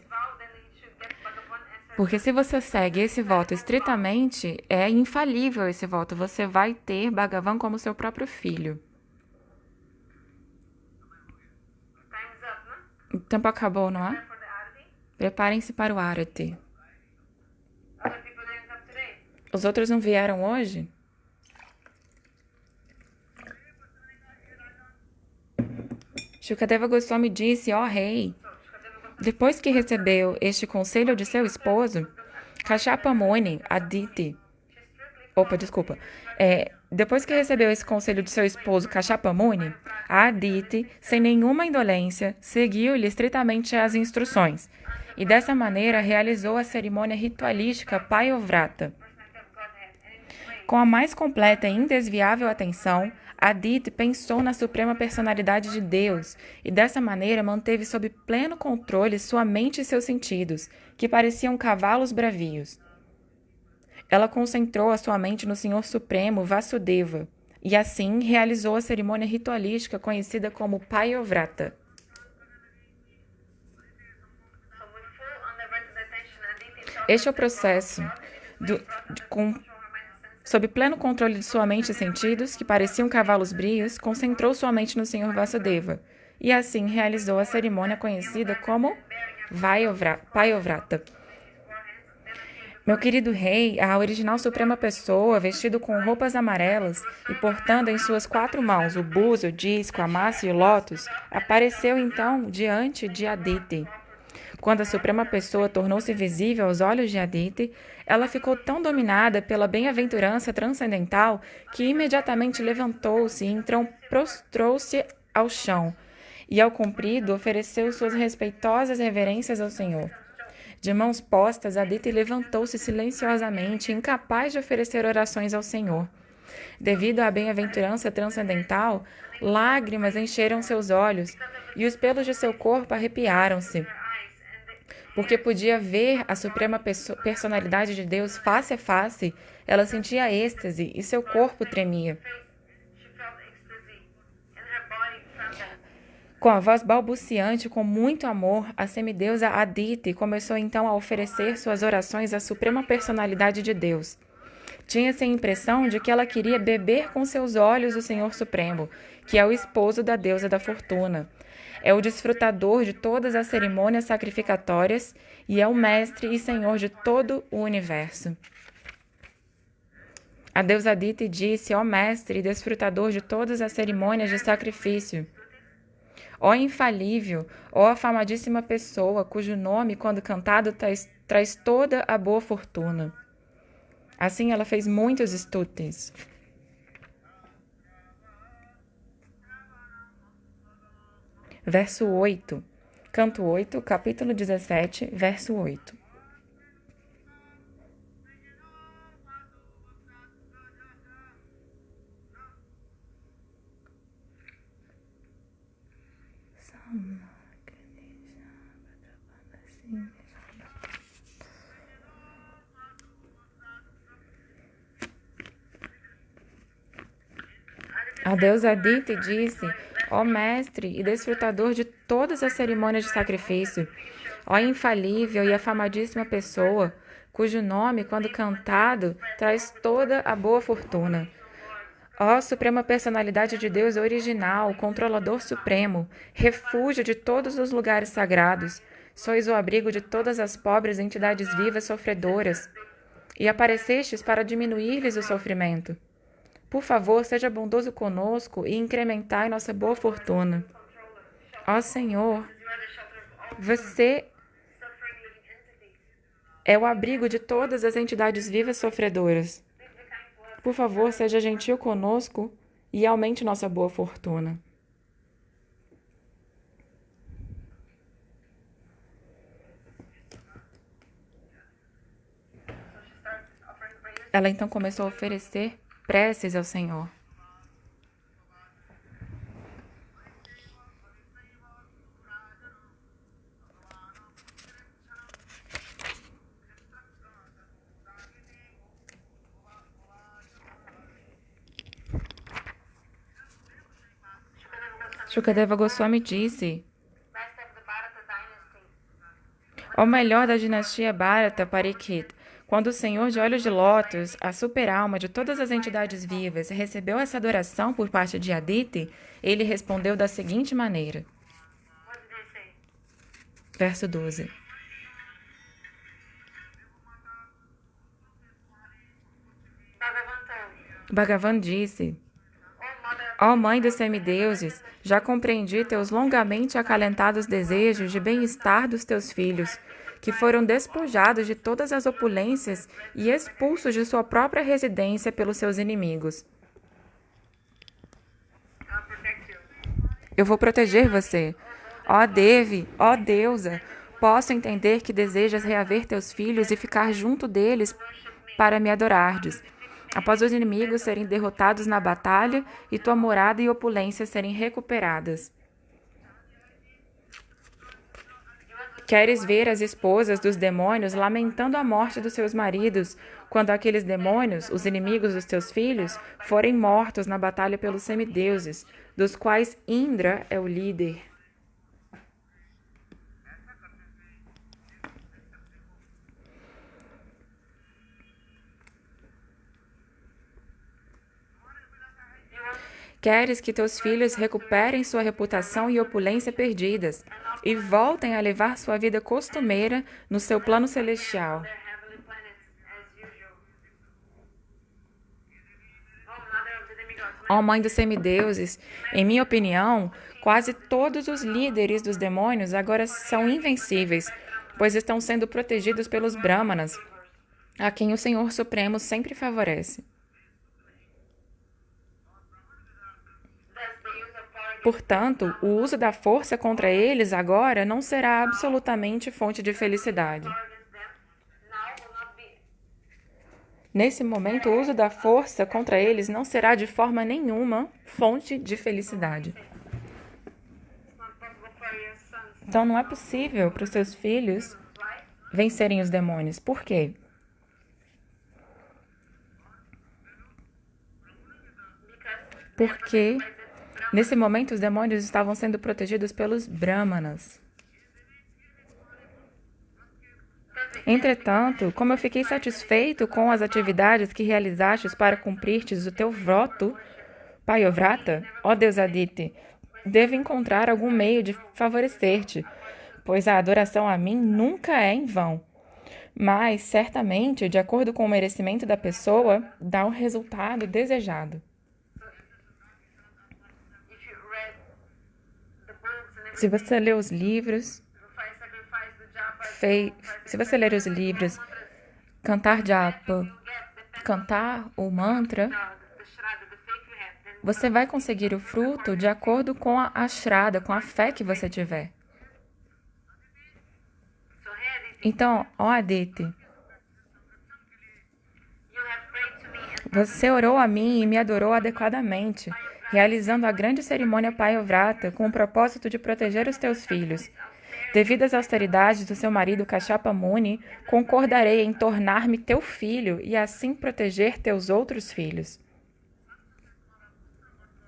Speaker 1: Porque se você segue esse voto estritamente, é infalível esse voto. Você vai ter Bhagavan como seu próprio filho. O tempo acabou, não é? Preparem-se para o Arati. Os outros não vieram hoje? Shukadeva Goswami disse, ó rei, depois que recebeu este conselho de seu esposo, Kashyapa Muni, Aditi, Depois que recebeu esse conselho de seu esposo Cachapamuni, a Aditi, sem nenhuma indolência, seguiu-lhe estritamente as instruções, e dessa maneira realizou a cerimônia ritualística Payovrata. Com a mais completa e indesviável atenção, Aditi pensou na suprema personalidade de Deus e dessa maneira manteve sob pleno controle sua mente e seus sentidos, que pareciam cavalos bravios. Ela concentrou a sua mente no Senhor Supremo Vasudeva e assim realizou a cerimônia ritualística conhecida como Payovrata. Este é o processo sob pleno controle de sua mente e sentidos, que pareciam cavalos brios, concentrou sua mente no Senhor Vasudeva e assim realizou a cerimônia conhecida como Payovrata. Meu querido rei, a original suprema pessoa, vestido com roupas amarelas e portando em suas 4 mãos o buzo, o disco, a massa e o lótus, apareceu então diante de Aditi. Quando a suprema pessoa tornou-se visível aos olhos de Aditi, ela ficou tão dominada pela bem-aventurança transcendental que imediatamente levantou-se e então prostrou-se ao chão e, ao comprido, ofereceu suas respeitosas reverências ao Senhor. De mãos postas, Aditi levantou-se silenciosamente, incapaz de oferecer orações ao Senhor. Devido à bem-aventurança transcendental, lágrimas encheram seus olhos e os pelos de seu corpo arrepiaram-se, porque podia ver a suprema personalidade de Deus face a face. Ela sentia êxtase e seu corpo tremia. Com a voz balbuciante, com muito amor, a semideusa Aditi começou então a oferecer suas orações à suprema personalidade de Deus. Tinha-se a impressão de que ela queria beber com seus olhos o Senhor Supremo, que é o esposo da deusa da fortuna. É o desfrutador de todas as cerimônias sacrificatórias e é o mestre e senhor de todo o universo. A deusa Aditi disse: ó mestre e desfrutador de todas as cerimônias de sacrifício, ó infalível, ó afamadíssima pessoa, cujo nome, quando cantado, traz toda a boa fortuna. Assim ela fez muitos estudes. Verso 8. Canto 8, capítulo 17, verso 8. A deusa Aditi disse: ó mestre e desfrutador de todas as cerimônias de sacrifício, ó infalível e afamadíssima pessoa, cujo nome, quando cantado, traz toda a boa fortuna. Ó suprema personalidade de Deus original, controlador supremo, refúgio de todos os lugares sagrados, sois o abrigo de todas as pobres entidades vivas sofredoras, e aparecestes para diminuir-lhes o sofrimento. Por favor, seja bondoso conosco e incrementai nossa boa fortuna. Ó Senhor, você é o abrigo de todas as entidades vivas sofredoras. Por favor, seja gentil conosco e aumente nossa boa fortuna. Ela então começou a oferecer preces ao Senhor. Shukadeva Goswami disse: o melhor da dinastia Bharata, Parikshit, quando o Senhor de Olhos de Lótus, a super-alma de todas as entidades vivas, recebeu essa adoração por parte de Aditi, ele respondeu da seguinte maneira. Verso 12. Bhagavan disse: ó Mãe dos semideuses, já compreendi teus longamente acalentados desejos de bem-estar dos teus filhos, que foram despojados de todas as opulências e expulsos de sua própria residência pelos seus inimigos. Eu vou proteger você. Ó Devi, ó deusa, posso entender que desejas reaver teus filhos e ficar junto deles para me adorardes. Após os inimigos serem derrotados na batalha e tua morada e opulência serem recuperadas. Queres ver as esposas dos demônios lamentando a morte dos seus maridos, quando aqueles demônios, os inimigos dos teus filhos, forem mortos na batalha pelos semideuses, dos quais Indra é o líder. Queres que teus filhos recuperem sua reputação e opulência perdidas e voltem a levar sua vida costumeira no seu plano celestial. Ó Mãe dos semideuses, em minha opinião, quase todos os líderes dos demônios agora são invencíveis, pois estão sendo protegidos pelos Brahmanas, a quem o Senhor Supremo sempre favorece. Portanto, o uso da força contra eles agora não será absolutamente fonte de felicidade. Nesse momento, o uso da força contra eles não será de forma nenhuma fonte de felicidade. Então, não é possível para os seus filhos vencerem os demônios. Por quê? Porque nesse momento os demônios estavam sendo protegidos pelos Brahmanas. Entretanto, como eu fiquei satisfeito com as atividades que realizastes para cumprirtes o teu voto, Payovrata, ó Deus Aditi, devo encontrar algum meio de favorecer-te, pois a adoração a mim nunca é em vão. Mas, certamente, de acordo com o merecimento da pessoa, dá o resultado desejado. Se você ler os livros, cantar japa, cantar o mantra, você vai conseguir o fruto de acordo com a ashrada, com a fé que você tiver. Então, ó Aditi, você orou a mim e me adorou adequadamente, realizando a grande cerimônia Payovrata com o propósito de proteger os teus filhos. Devido às austeridades do seu marido Kashyapa Muni, concordarei em tornar-me teu filho e assim proteger teus outros filhos.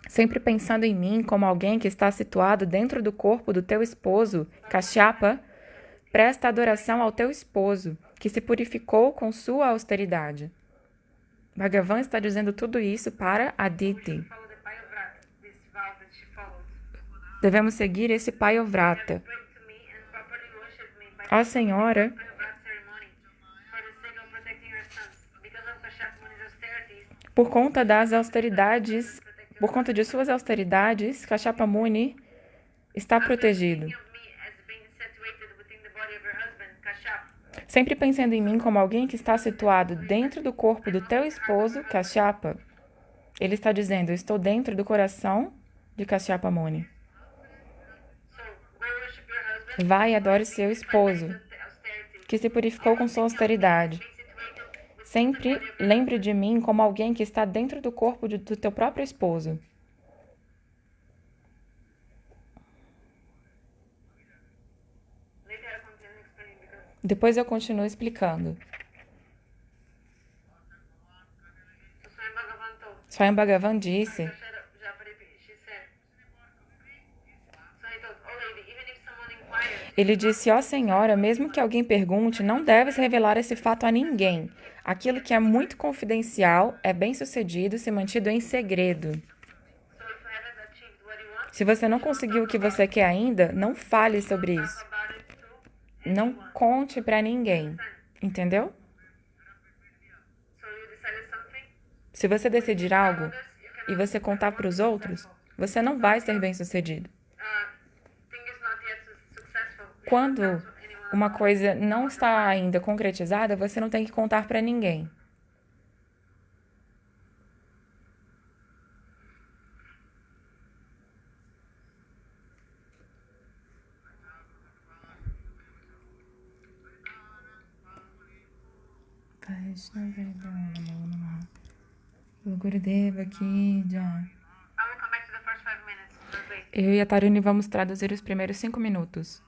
Speaker 1: Sempre pensando em mim como alguém que está situado dentro do corpo do teu esposo, Kashyapa, presta adoração ao teu esposo, que se purificou com sua austeridade. Bhagavan está dizendo tudo isso para Aditi. Devemos seguir esse Payovrata. Ó Senhora, por conta de suas austeridades, Kashyapa Muni está protegido. Sempre pensando em mim como alguém que está situado dentro do corpo do teu esposo, Kashyapa, ele está dizendo, eu estou dentro do coração de Kashyapa Muni. Vai e adore seu esposo, que se purificou com sua austeridade. Sempre lembre de mim como alguém que está dentro do corpo do teu próprio esposo. Depois eu continuo explicando. Swayam Bhagavan disse, ele disse, ó Senhora, mesmo que alguém pergunte, não deves revelar esse fato a ninguém. Aquilo que é muito confidencial é bem-sucedido se mantido em segredo. Se você não conseguiu o que você quer ainda, não fale sobre isso. Não conte para ninguém. Entendeu? Se você decidir algo e você contar para os outros, você não vai ser bem-sucedido. Quando uma coisa não está ainda concretizada, você não tem que contar para ninguém. O Gurudeva aqui já. Eu e a Taruni vamos traduzir os primeiros 5 minutos.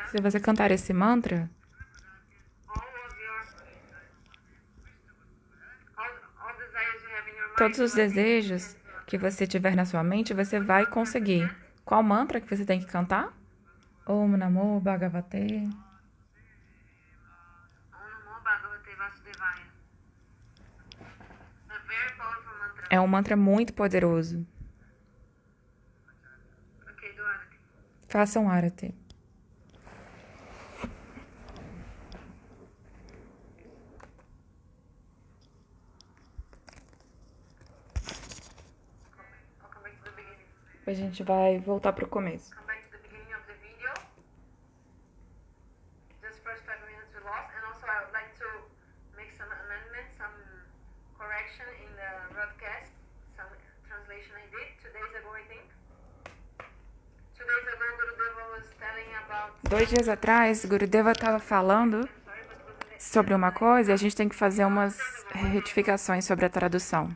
Speaker 1: Se você cantar esse mantra, todos os desejos que você tiver na sua mente, você vai conseguir. Qual mantra que você tem que cantar? Om Namo Bhagavate. É um mantra muito poderoso. Façam Arati. A gente vai voltar pro começo. Dois dias atrás, Gurudeva estava falando sobre uma coisa e a gente tem que fazer umas retificações sobre a tradução.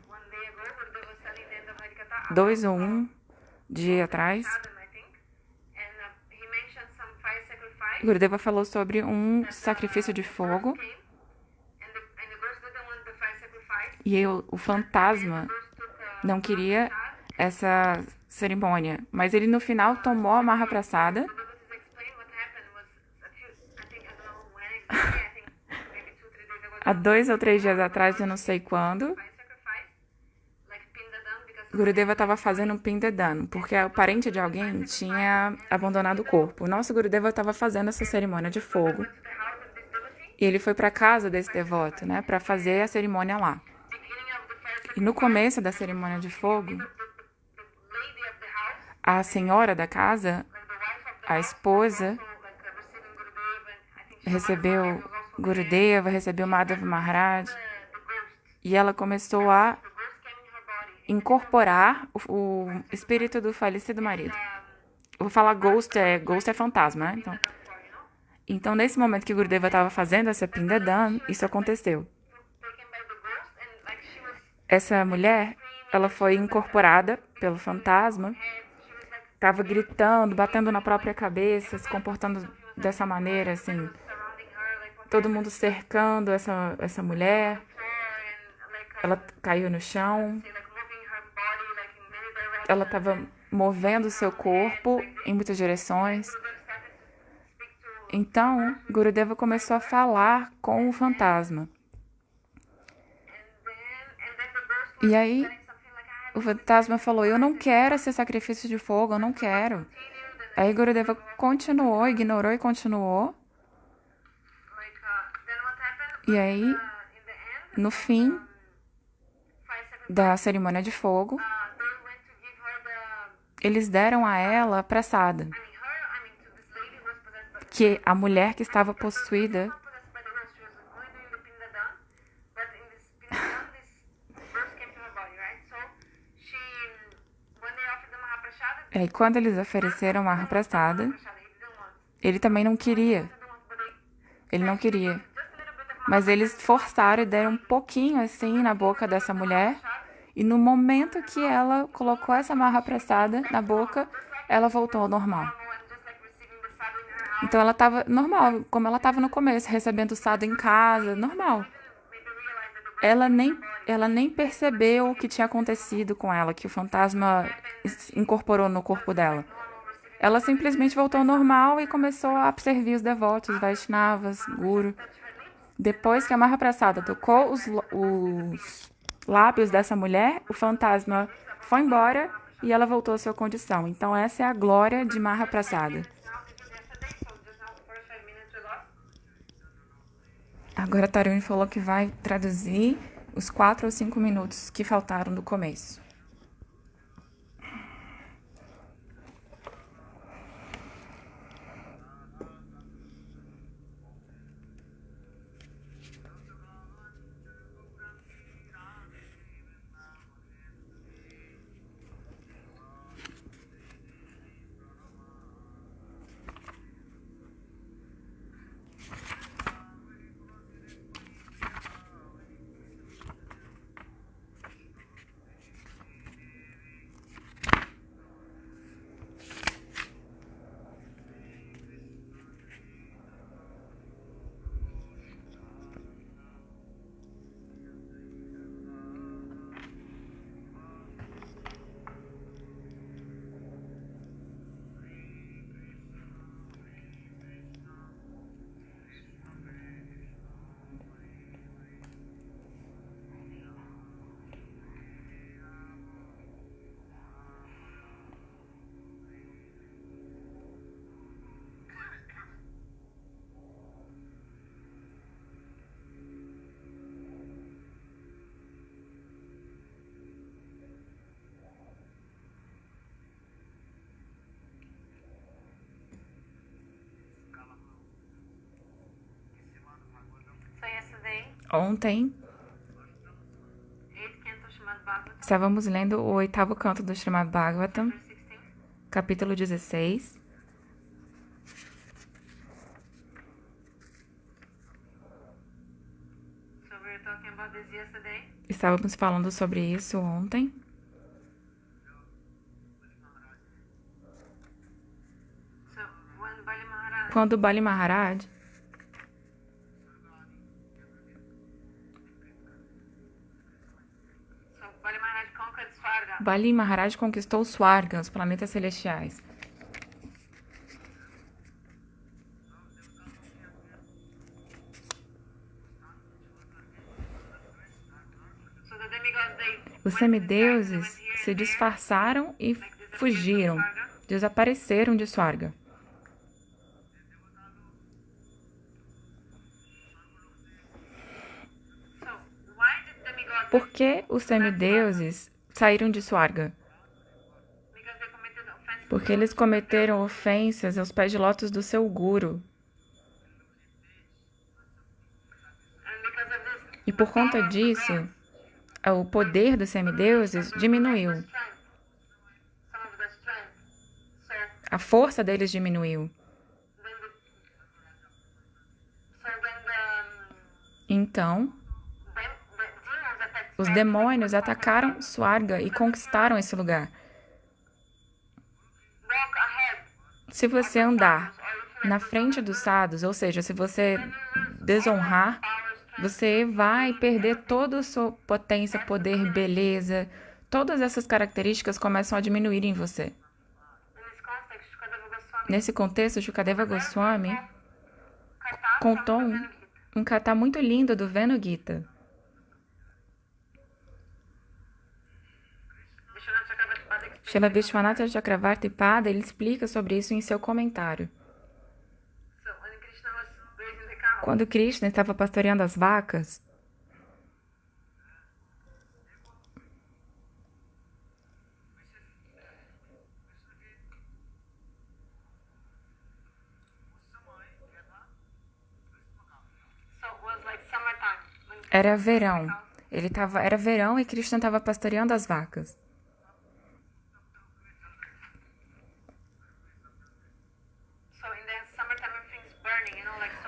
Speaker 1: 2 ou 1 dia atrás, Gurudeva falou sobre um sacrifício de fogo e o fantasma não queria essa cerimônia, mas ele no final tomou a Mahaprasada. Há 2 ou 3 dias atrás, eu não sei quando, Gurudeva estava fazendo um Pindadan, porque o parente de alguém tinha abandonado o corpo. O nosso Gurudeva estava fazendo essa cerimônia de fogo. E ele foi para a casa desse devoto, né, para fazer a cerimônia lá. E no começo da cerimônia de fogo, a senhora da casa, a esposa, recebeu Gurudeva, recebeu Madhava Maharaj, e ela começou a incorporar o espírito do falecido marido. Eu vou falar ghost é fantasma, né? Então, nesse momento que Gurudeva estava fazendo essa Pindadan, isso aconteceu. Essa mulher, ela foi incorporada pelo fantasma, estava gritando, batendo na própria cabeça, se comportando dessa maneira, assim, todo mundo cercando essa mulher. Ela caiu no chão. Ela estava movendo seu corpo em muitas direções. Então, Gurudeva começou a falar com o fantasma. E aí, o fantasma falou, eu não quero esse sacrifício de fogo, eu não quero. Aí Gurudeva continuou, ignorou e continuou. E aí, no fim da cerimônia de fogo, eles deram a ela a prasada, que a mulher que estava possuída e quando eles ofereceram a Mahaprasada, ele também não queria. Ele não queria. Mas eles forçaram e deram um pouquinho assim na boca dessa mulher. E no momento que ela colocou essa Mahaprasada na boca, ela voltou ao normal. Então ela estava normal, como ela estava no começo, recebendo o sadhu em casa, normal. Ela nem percebeu o que tinha acontecido com ela, que o fantasma incorporou no corpo dela. Ela simplesmente voltou ao normal e começou a servir os devotos, Vaishnavas, Guru. Depois que a Mahaprasada tocou os lábios dessa mulher, o fantasma foi embora e ela voltou à sua condição. Então essa é a glória de Mahaprasada. Agora a Taruni falou que vai traduzir os 4 ou 5 minutos que faltaram do começo. Ontem estávamos lendo o 8º canto do Srimad Bhagavatam, capítulo 16. Estávamos falando sobre isso ontem. Quando Bali Maharaj conquistou Swarga, os planetas celestiais. Os semideuses se disfarçaram e fugiram, desapareceram de Swarga. Por que os semideuses saíram de Swarga? Porque eles cometeram ofensas aos pés de lótus do seu guru. E por conta disso, o poder dos semideuses diminuiu. A força deles diminuiu. Então, os demônios atacaram Swarga e conquistaram esse lugar. Se você andar na frente dos sadhus, ou seja, se você desonrar, você vai perder toda a sua potência, poder, beleza. Todas essas características começam a diminuir em você. Nesse contexto, Shukadeva Goswami contou um kata muito lindo do Venu Gita. Srila Vishwanatha Chakravarti Pada, ele explica sobre isso em seu comentário. Quando Krishna estava pastoreando as vacas, era verão. Era verão e Krishna estava pastoreando as vacas.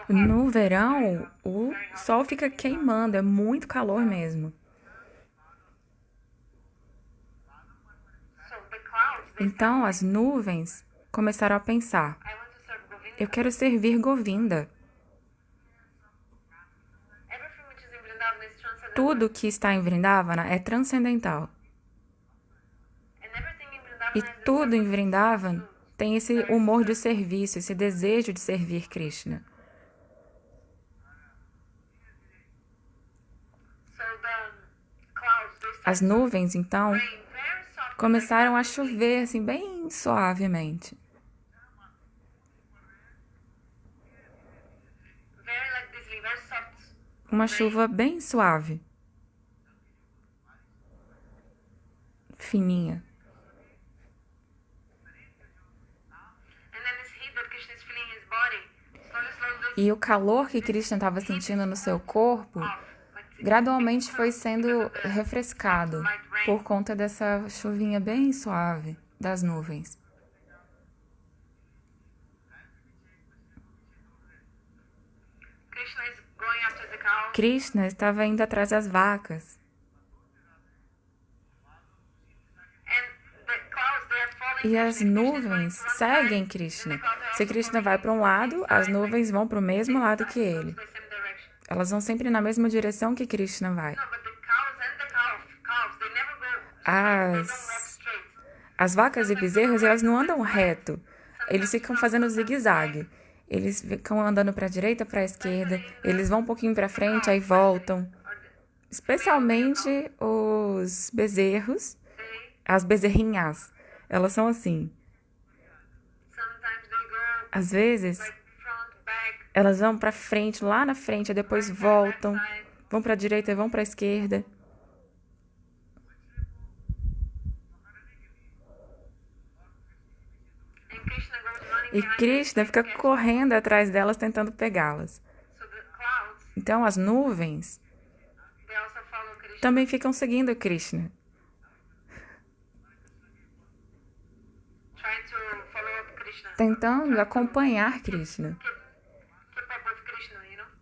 Speaker 1: No verão, o sol fica queimando, é muito calor mesmo. Então, as nuvens começaram a pensar: eu quero servir Govinda. Tudo que está em Vrindavana é transcendental. E tudo em Vrindavan tem esse humor de serviço, esse desejo de servir Krishna. As nuvens, então, começaram a chover, assim, bem suavemente. Uma chuva bem suave. Fininha. E o calor que Krishna estava sentindo no seu corpo gradualmente foi sendo refrescado por conta dessa chuvinha bem suave das nuvens. Krishna estava indo atrás das vacas. E as nuvens seguem Krishna. Se Krishna vai para um lado, as nuvens vão para o mesmo lado que ele. Elas vão sempre na mesma direção que Krishna vai. As vacas e bezerros, elas não andam reto. Eles ficam fazendo zigue-zague. Eles ficam andando para a direita, para a esquerda. Eles vão um pouquinho para frente, aí voltam. Especialmente os bezerros, as bezerrinhas. Elas são assim. Às vezes, elas vão para frente, lá na frente, e depois voltam. Vão para a direita e vão para a esquerda. E Krishna fica correndo atrás delas, tentando pegá-las. Então, as nuvens também ficam seguindo Krishna. Tentando acompanhar Krishna.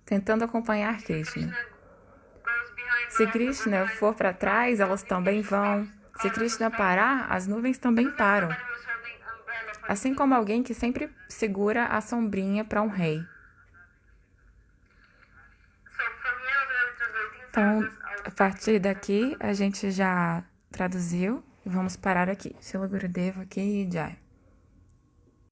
Speaker 1: Tentando acompanhar Krishna. Se Krishna for para trás, elas também vão. Se Krishna parar, as nuvens também param. Assim como alguém que sempre segura a sombrinha para um rei. Então, a partir daqui, a gente já traduziu. Vamos parar aqui. Shila Gurudeva Ki Jai.